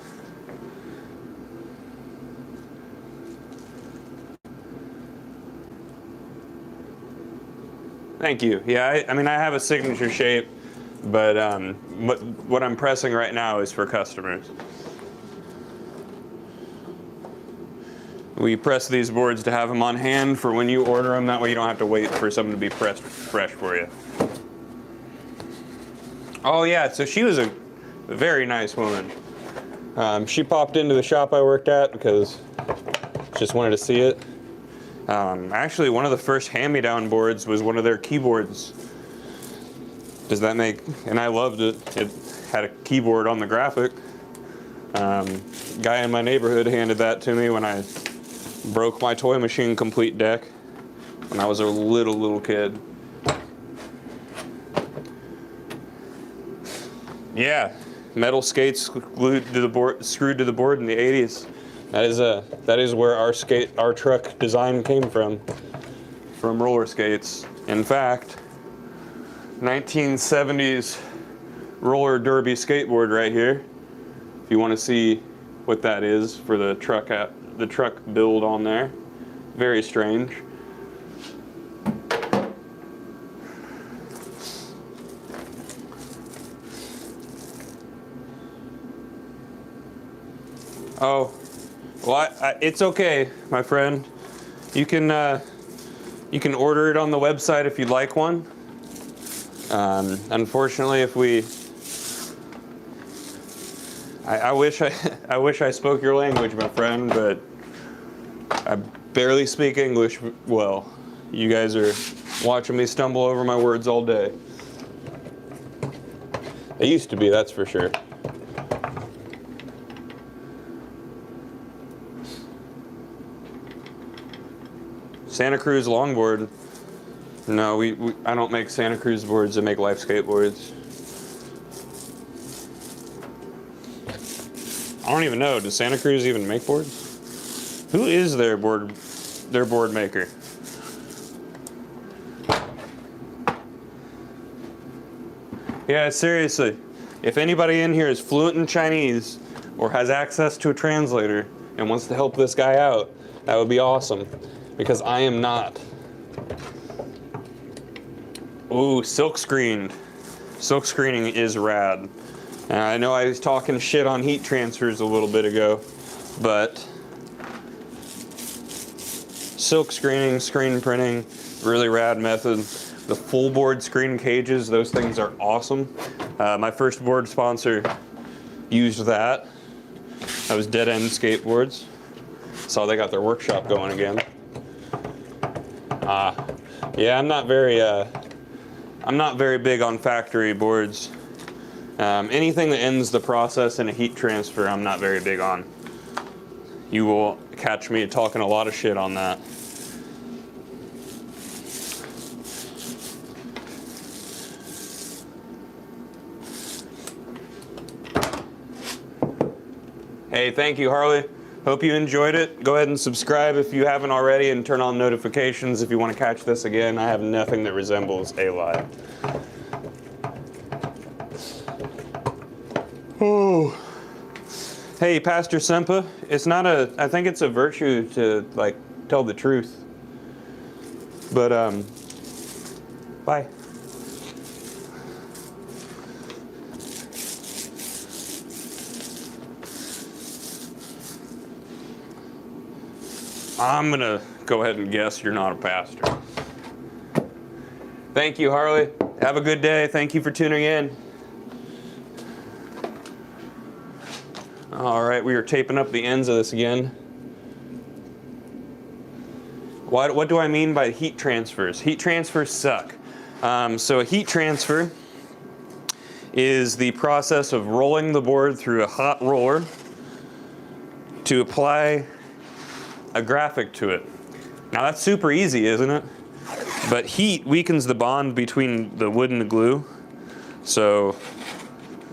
Thank you. Yeah, I mean, I have a signature shape, but what I'm pressing right now is for customers. We press these boards to have them on hand for when you order them. That way you don't have to wait for something to be pressed fresh for you. Oh yeah, so she was a very nice woman. She popped into the shop I worked at because she just wanted to see it. Actually, one of the first hand-me-down boards was one of their keyboards. Does that make... And I loved it. It had a keyboard on the graphic. Guy in my neighborhood handed that to me when I broke my toy machine complete deck when I was a little kid. Yeah, metal skates screwed to the board in the 80s. That is where our truck design came from roller skates. In fact, 1970s roller derby skateboard right here. If you want to see what that is for the truck build on there. Very strange. Oh, well, it's okay, my friend. You can order it on the website if you'd like one. Unfortunately, I wish I spoke your language, my friend, but I barely speak English well. You guys are watching me stumble over my words all day. I used to be, that's for sure. Santa Cruz longboard. No, I don't make Santa Cruz boards, I make Life Skateboards. I don't even know, does Santa Cruz even make boards? Who is their board maker? Yeah, seriously, if anybody in here is fluent in Chinese or has access to a translator and wants to help this guy out, that would be awesome, because I am not. Ooh, silk screened. Silk screening is rad. I know I was talking shit on heat transfers a little bit ago, but silk screening, screen printing, really rad method. The full board screen cages, those things are awesome. My first board sponsor used that. That was Dead End Skateboards. Saw they got their workshop going again. Yeah, I'm not very big on factory boards. Anything that ends the process in a heat transfer, I'm not very big on. You will catch me talking a lot of shit on that. Hey, thank you, Harley. Hope you enjoyed it. Go ahead and subscribe if you haven't already, and turn on notifications if you want to catch this again. I have nothing that resembles a lie. Oh. Hey, Pastor Sempa, it's not I think it's a virtue to, like, tell the truth. But, bye. I'm gonna go ahead and guess you're not a pastor. Thank you, Harley. Have a good day. Thank you for tuning in. All right, we are taping up the ends of this again. What do I mean by heat transfers? Heat transfers suck. So a heat transfer is the process of rolling the board through a hot roller to apply a graphic to it. Now that's super easy, isn't it? But heat weakens the bond between the wood and the glue. So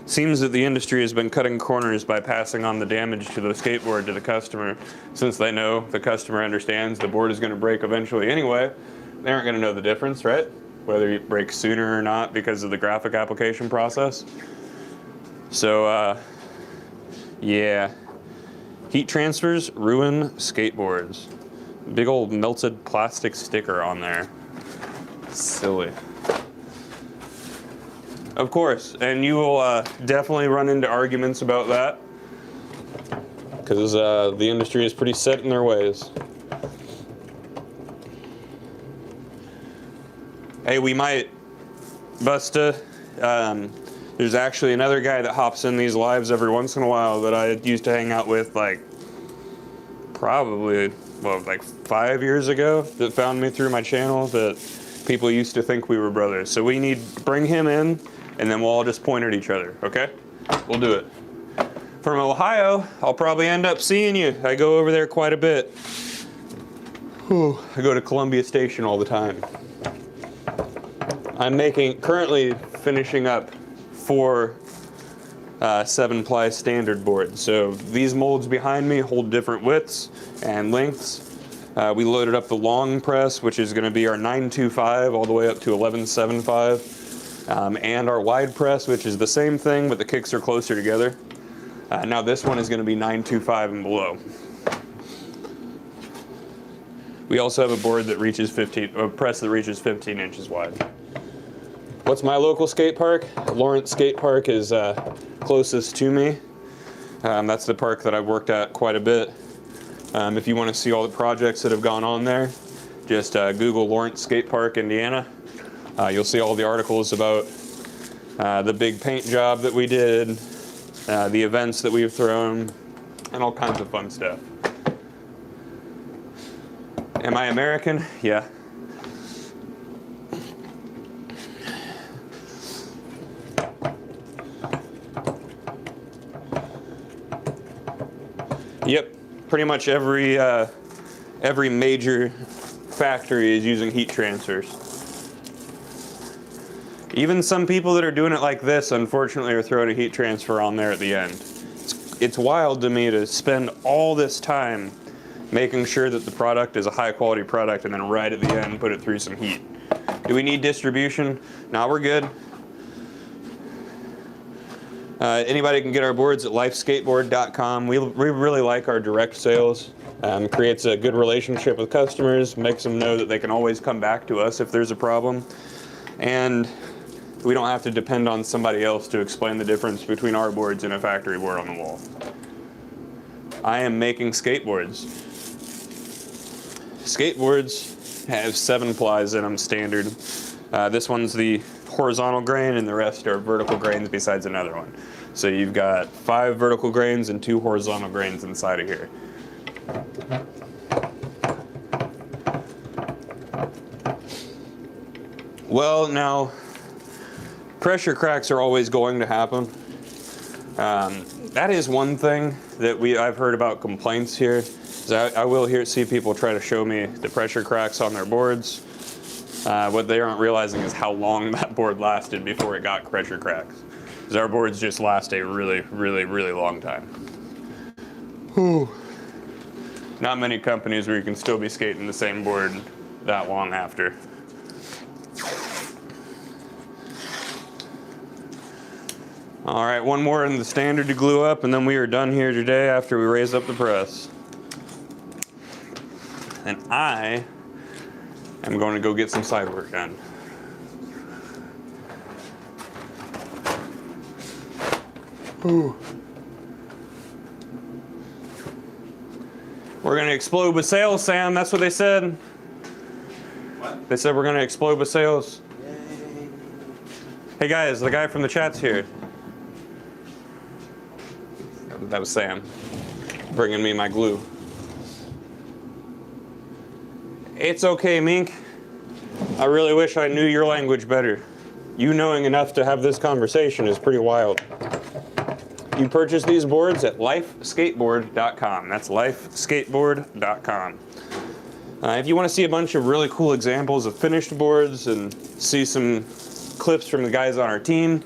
seems that the industry has been cutting corners by passing on the damage to the skateboard to the customer, since they know the customer understands the board is going to break eventually anyway. They aren't going to know the difference, right? Whether it breaks sooner or not because of the graphic application process. So, yeah. Heat transfers ruin skateboards. Big old melted plastic sticker on there. Silly. Of course, and you will definitely run into arguments about that, because the industry is pretty set in their ways. Hey, we might, Busta, there's actually another guy that hops in these lives every once in a while that I used to hang out with, like, probably, well, like 5 years ago, that found me through my channel, that people used to think we were brothers. So we need to bring him in, and then we'll all just point at each other, okay? We'll do it. From Ohio, I'll probably end up seeing you. I go over there quite a bit. Whew. I go to Columbia Station all the time. I'm currently finishing up 4 7-ply standard boards. So these molds behind me hold different widths and lengths. We loaded up the long press, which is going to be our 925 all the way up to 1175. and our wide press, which is the same thing, but the kicks are closer together. Now this one is going to be 925 and below. We also have a board that reaches a press that reaches 15 inches wide. What's my local skate park? Lawrence Skate Park is closest to me. That's the park that I've worked at quite a bit. If you want to see all the projects that have gone on there, just Google Lawrence Skate Park, Indiana. You'll see all the articles about the big paint job that we did, the events that we've thrown, and all kinds of fun stuff. Am I American? Yeah. Yep, pretty much every major factory is using heat transfers. Even some people that are doing it like this, unfortunately, are throwing a heat transfer on there at the end. It's wild to me to spend all this time making sure that the product is a high quality product and then right at the end put it through some heat. Do we need distribution? No, we're good. Anybody can get our boards at lifeskateboard.com. We really like our direct sales. Creates a good relationship with customers, makes them know that they can always come back to us if there's a problem. And we don't have to depend on somebody else to explain the difference between our boards and a factory board on the wall. I am making skateboards. Skateboards have 7 plies in them standard. This one's the horizontal grain and the rest are vertical grains besides another one. So you've got 5 vertical grains and 2 horizontal grains inside of here. Well, now, pressure cracks are always going to happen. That is one thing that I've heard about complaints here. Is I will see people try to show me the pressure cracks on their boards. What they aren't realizing is how long that board lasted before it got pressure cracks. Because our boards just last a really, really, really long time. Whew. Not many companies where you can still be skating the same board that long after. All right, one more in the standard to glue up, and then we are done here today after we raise up the press. And I am going to go get some side work done. Ooh. We're going to explode with sales, Sam. That's what they said. What? They said we're going to explode with sales. Yay. Hey guys, the guy from the chat's here. That was Sam, bringing me my glue. It's okay, Mink. I really wish I knew your language better. You knowing enough to have this conversation is pretty wild. You purchase these boards at lifeskateboard.com. That's lifeskateboard.com. If you want to see a bunch of really cool examples of finished boards and see some clips from the guys on our team,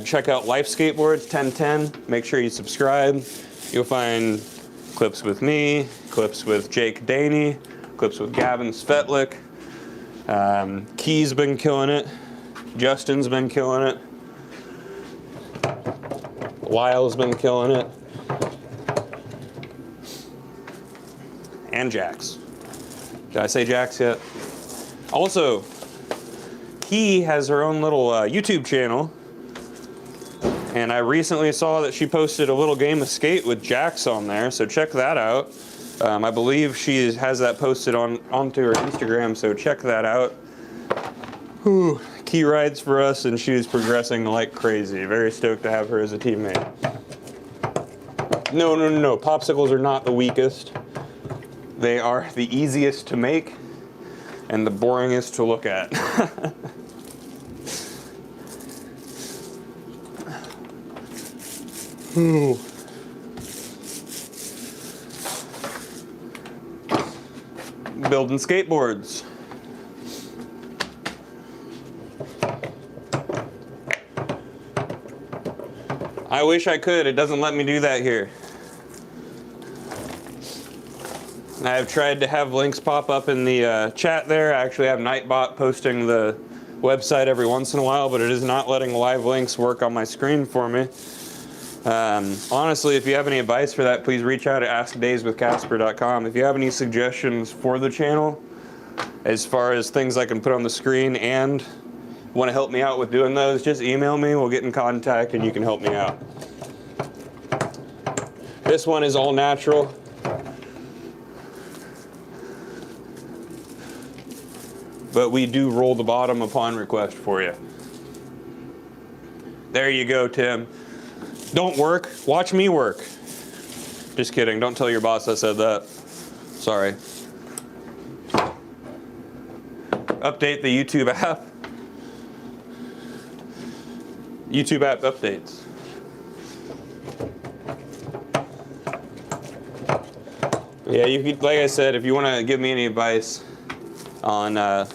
check out Life Skateboards 1010. Make sure you subscribe. You'll find clips with me, clips with Jake Daney, clips with Gavin Svetlik. Key's been killing it. Justin's been killing it. Lyle's been killing it. And Jax. Did I say Jax yet? Also, Key has her own little YouTube channel. And I recently saw that she posted a little game of skate with Jax on there, so check that out. I believe she has that posted onto her Instagram, so check that out. Whew. Key rides for us, and she's progressing like crazy. Very stoked to have her as a teammate. No. Popsicles are not the weakest. They are the easiest to make and the boringest to look at. Ooh. Building skateboards. I wish I could. It doesn't let me do that here. I've tried to have links pop up in the chat there. I actually have Nightbot posting the website every once in a while, but it is not letting live links work on my screen for me. Honestly, if you have any advice for that, please reach out at askdayswithcasper.com. If you have any suggestions for the channel, as far as things I can put on the screen and want to help me out with doing those, just email me, we'll get in contact and you can help me out. This one is all natural. But we do roll the bottom upon request for you. There you go, Tim. Don't work, watch me work. Just kidding, don't tell your boss I said that. Sorry. Update the YouTube app. YouTube app updates. Yeah, you could, like I said, if you want to give me any advice on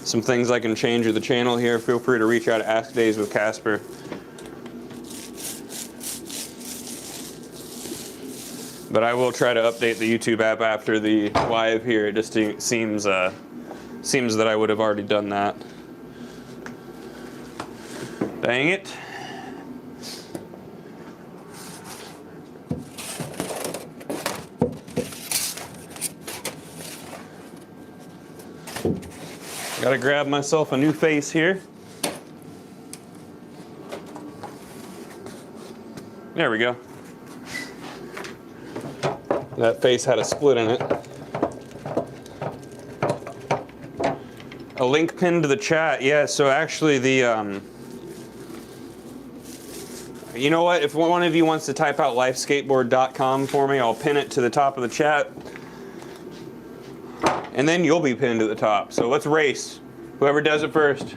some things I can change with the channel here, feel free to reach out at Ask Days with Casper. But I will try to update the YouTube app after the live here. It just seems that I would have already done that. Dang it. Gotta grab myself a new face here. There we go. That face had a split in it. A link pinned to the chat. Yeah, so actually the, you know what? If one of you wants to type out lifeskateboard.com for me, I'll pin it to the top of the chat. And then you'll be pinned to the top. So let's race. Whoever does it first.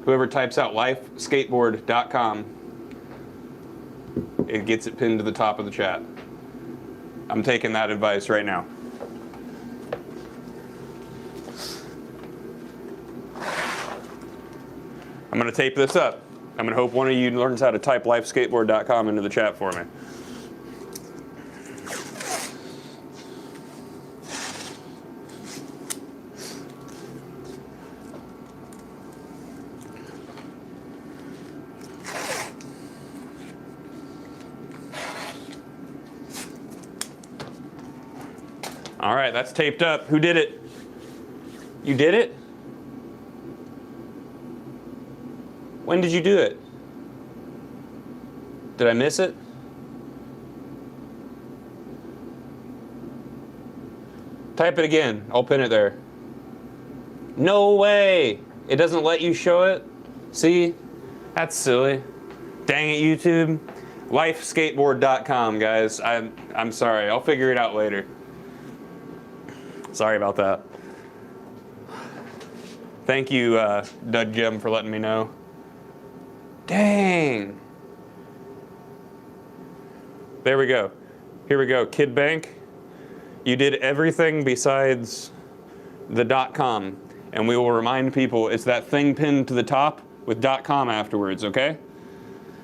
Whoever types out lifeskateboard.com, it gets it pinned to the top of the chat. I'm taking that advice right now. I'm going to tape this up. I'm going to hope one of you learns how to type lifeskateboard.com into the chat for me. All right, that's taped up. Who did it? You did it? When did you do it? Did I miss it? Type it again. I'll pin it there. No way! It doesn't let you show it? See? That's silly. Dang it, YouTube. Lifeskateboard.com, guys. I'm sorry. I'll figure it out later. Sorry about that. Thank you, Doug Jim, for letting me know. Dang. There we go. Here we go. Kid Bank. You did everything besides the .com. And we will remind people it's that thing pinned to the top with .com afterwards, okay?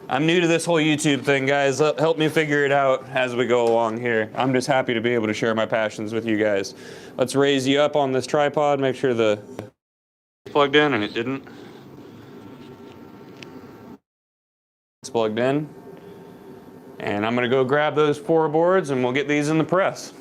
I'm new to this whole YouTube thing, guys. Help me figure it out as we go along here. I'm just happy to be able to share my passions with you guys. Let's raise you up on this tripod, make sure the plugged in, and it didn't. It's plugged in. And I'm gonna go grab those 4 boards and we'll get these in the press.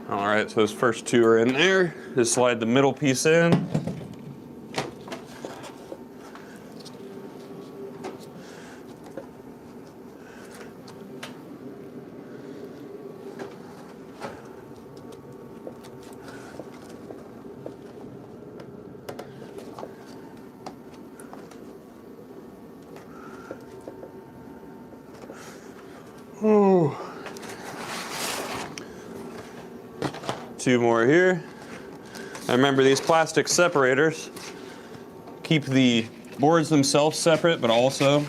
All right, so those first 2 are in there. Just slide the middle piece in. Ooh. 2 more here. And remember, these plastic separators keep the boards themselves separate, but also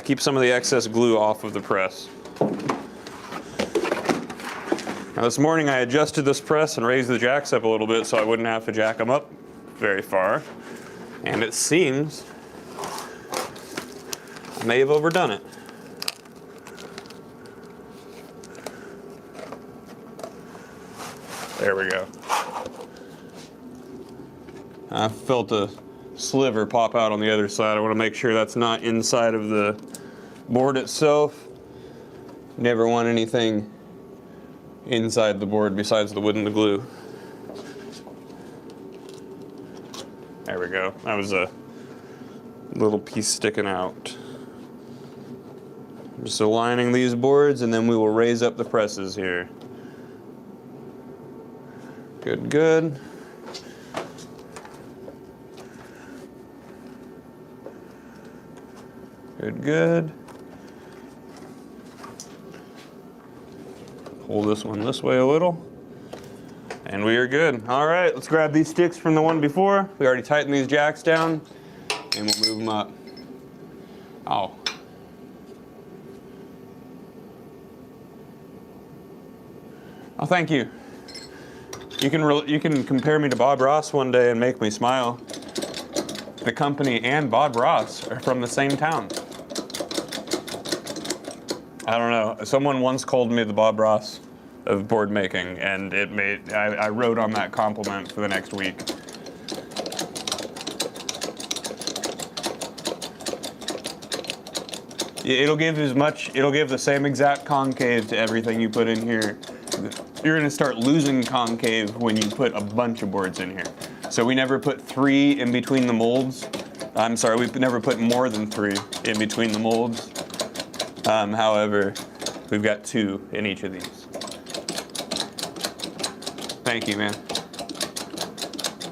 keep some of the excess glue off of the press. Now this morning I adjusted this press and raised the jacks up a little bit so I wouldn't have to jack them up very far. And it seems I may have overdone it. There we go. I felt a sliver pop out on the other side. I want to make sure that's not inside of the board itself. Never want anything inside the board besides the wood and the glue. There we go. That was a little piece sticking out. Just aligning these boards and then we will raise up the presses here. Good, good. Good, good. Pull this one this way a little. And we are good. All right, let's grab these sticks from the one before. We already tightened these jacks down and we'll move them up. Oh. Oh, thank you. You can compare me to Bob Ross one day and make me smile. The company and Bob Ross are from the same town. I don't know. Someone once called me the Bob Ross of board making, and it made I wrote on that compliment for the next week. It'll give the same exact concave to everything you put in here. You're gonna start losing concave when you put a bunch of boards in here. So we never put 3 in between the molds. I'm sorry, we've never put more than 3 in between the molds. However, we've got 2 in each of these. Thank you, man.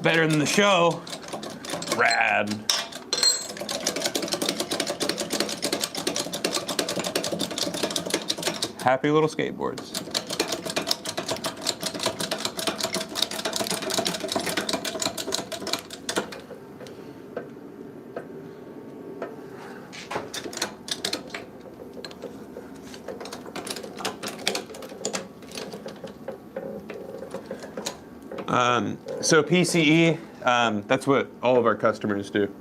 Better than the show. Rad. Happy little skateboards. So PCE, that's what all of our customers do.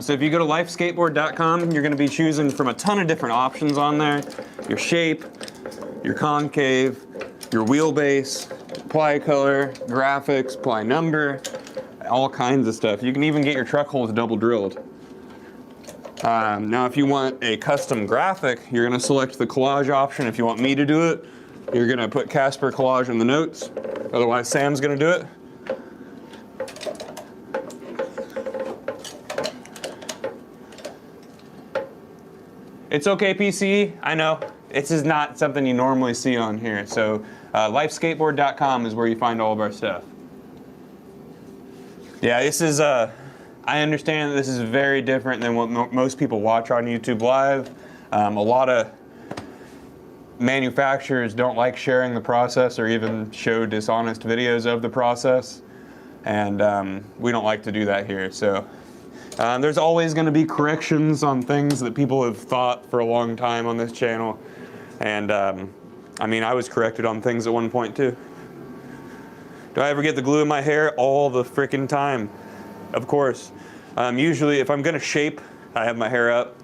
So if you go to lifeskateboard.com, you're going to be choosing from a ton of different options on there. Your shape, your concave, your wheelbase, ply color, graphics, ply number, all kinds of stuff. You can even get your truck holes double drilled. Now if you want a custom graphic, you're going to select the collage option. If you want me to do it, you're going to put Casper collage in the notes. Otherwise, Sam's going to do it. It's okay, PCE. I know. This is not something you normally see on here. So lifeskateboard.com is where you find all of our stuff. Yeah, this is, I understand this is very different than what most people watch on YouTube Live. A lot of manufacturers don't like sharing the process or even show dishonest videos of the process. And we don't like to do that here. So there's always going to be corrections on things that people have thought for a long time on this channel. And I mean, I was corrected on things at one point too. Do I ever get the glue in my hair? All the freaking time. Of course. Usually if I'm going to shape, I have my hair up.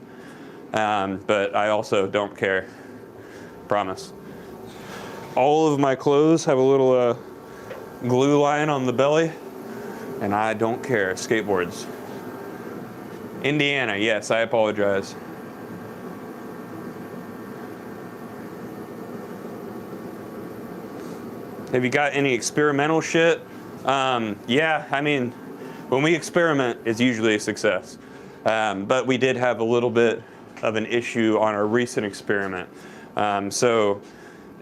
But I also don't care. Promise. All of my clothes have a little glue line on the belly. And I don't care. Skateboards. Indiana, yes, I apologize. Have you got any experimental shit? Yeah, I mean, when we experiment, it's usually a success. But we did have a little bit of an issue on our recent experiment. So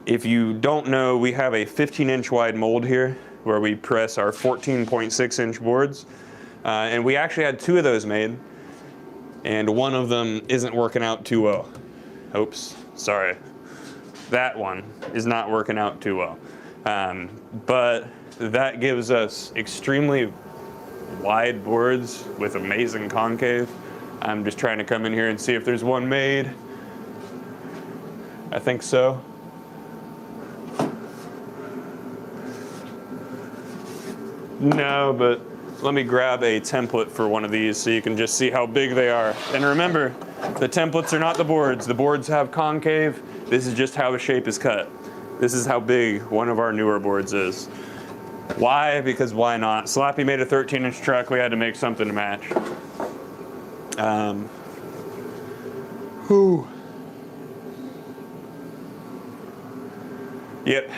if you don't know, we have a 15-inch wide mold here where we press our 14.6-inch boards. And we actually had 2 of those made. And one of them isn't working out too well. Oops, sorry. that one is not working out too well. But that gives us extremely wide boards with amazing concave. I'm just trying to come in here and see if there's one made. I think so. No, but let me grab a template for one of these so you can just see how big they are. And remember, the templates are not the boards. The boards have concave. This is just how the shape is cut. This is how big one of our newer boards is. Why? Because why not? Slappy made a 13-inch truck. We had to make something to match. Yep,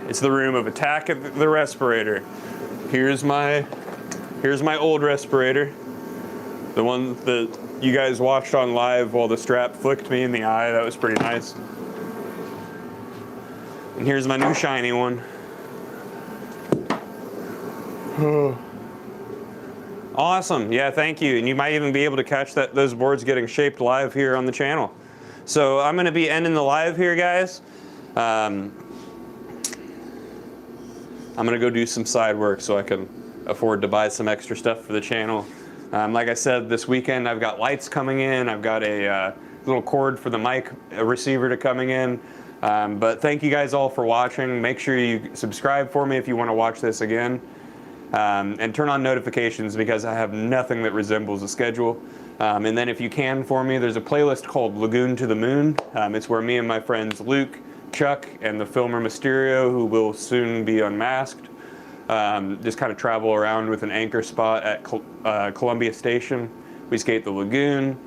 it's the room of attack of the respirator. Here's my old respirator, the one that you guys watched on live while the strap flicked me in the eye. That was pretty nice. And here's my new shiny one. Awesome, yeah, thank you. And you might even be able to catch those boards getting shaped live here on the channel. So I'm gonna be ending the live here, guys. I'm gonna go do some side work so I can afford to buy some extra stuff for the channel. Like I said, this weekend I've got lights coming in. I've got a little cord for the mic receiver coming in. But thank you guys all for watching. Make sure you subscribe for me if you want to watch this again. And turn on notifications because I have nothing that resembles a schedule. And then if you can for me, there's a playlist called Lagoon to the Moon. It's where me and my friends Luke, Chuck, and the filmer Mysterio, who will soon be unmasked, just kind of travel around with an anchor spot at Columbia Station. We skate the lagoon,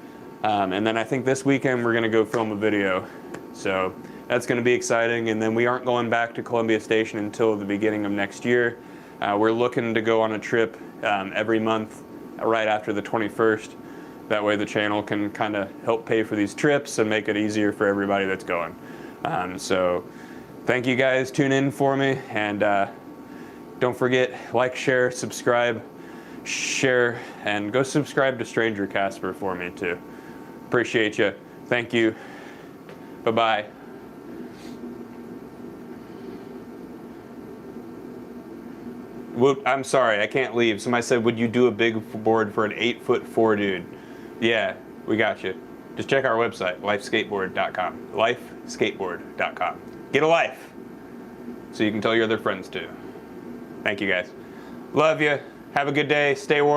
and then I think this weekend we're going to go film a video. So that's going to be exciting, and then we aren't going back to Columbia Station until the beginning of next year. We're looking to go on a trip every month right after the 21st. That way the channel can kind of help pay for these trips and make it easier for everybody that's going. So thank you guys, tune in for me, and don't forget, like, share, subscribe, share, and go subscribe to Stranger Casper for me too. Appreciate you. Thank you. Bye-bye. I'm sorry, I can't leave. Somebody said, would you do a big board for an 8'4" dude? Yeah, we got you. Just check our website, lifeskateboard.com. Lifeskateboard.com. Get a life so you can tell your other friends too. Thank you guys. Love you. Have a good day. Stay warm.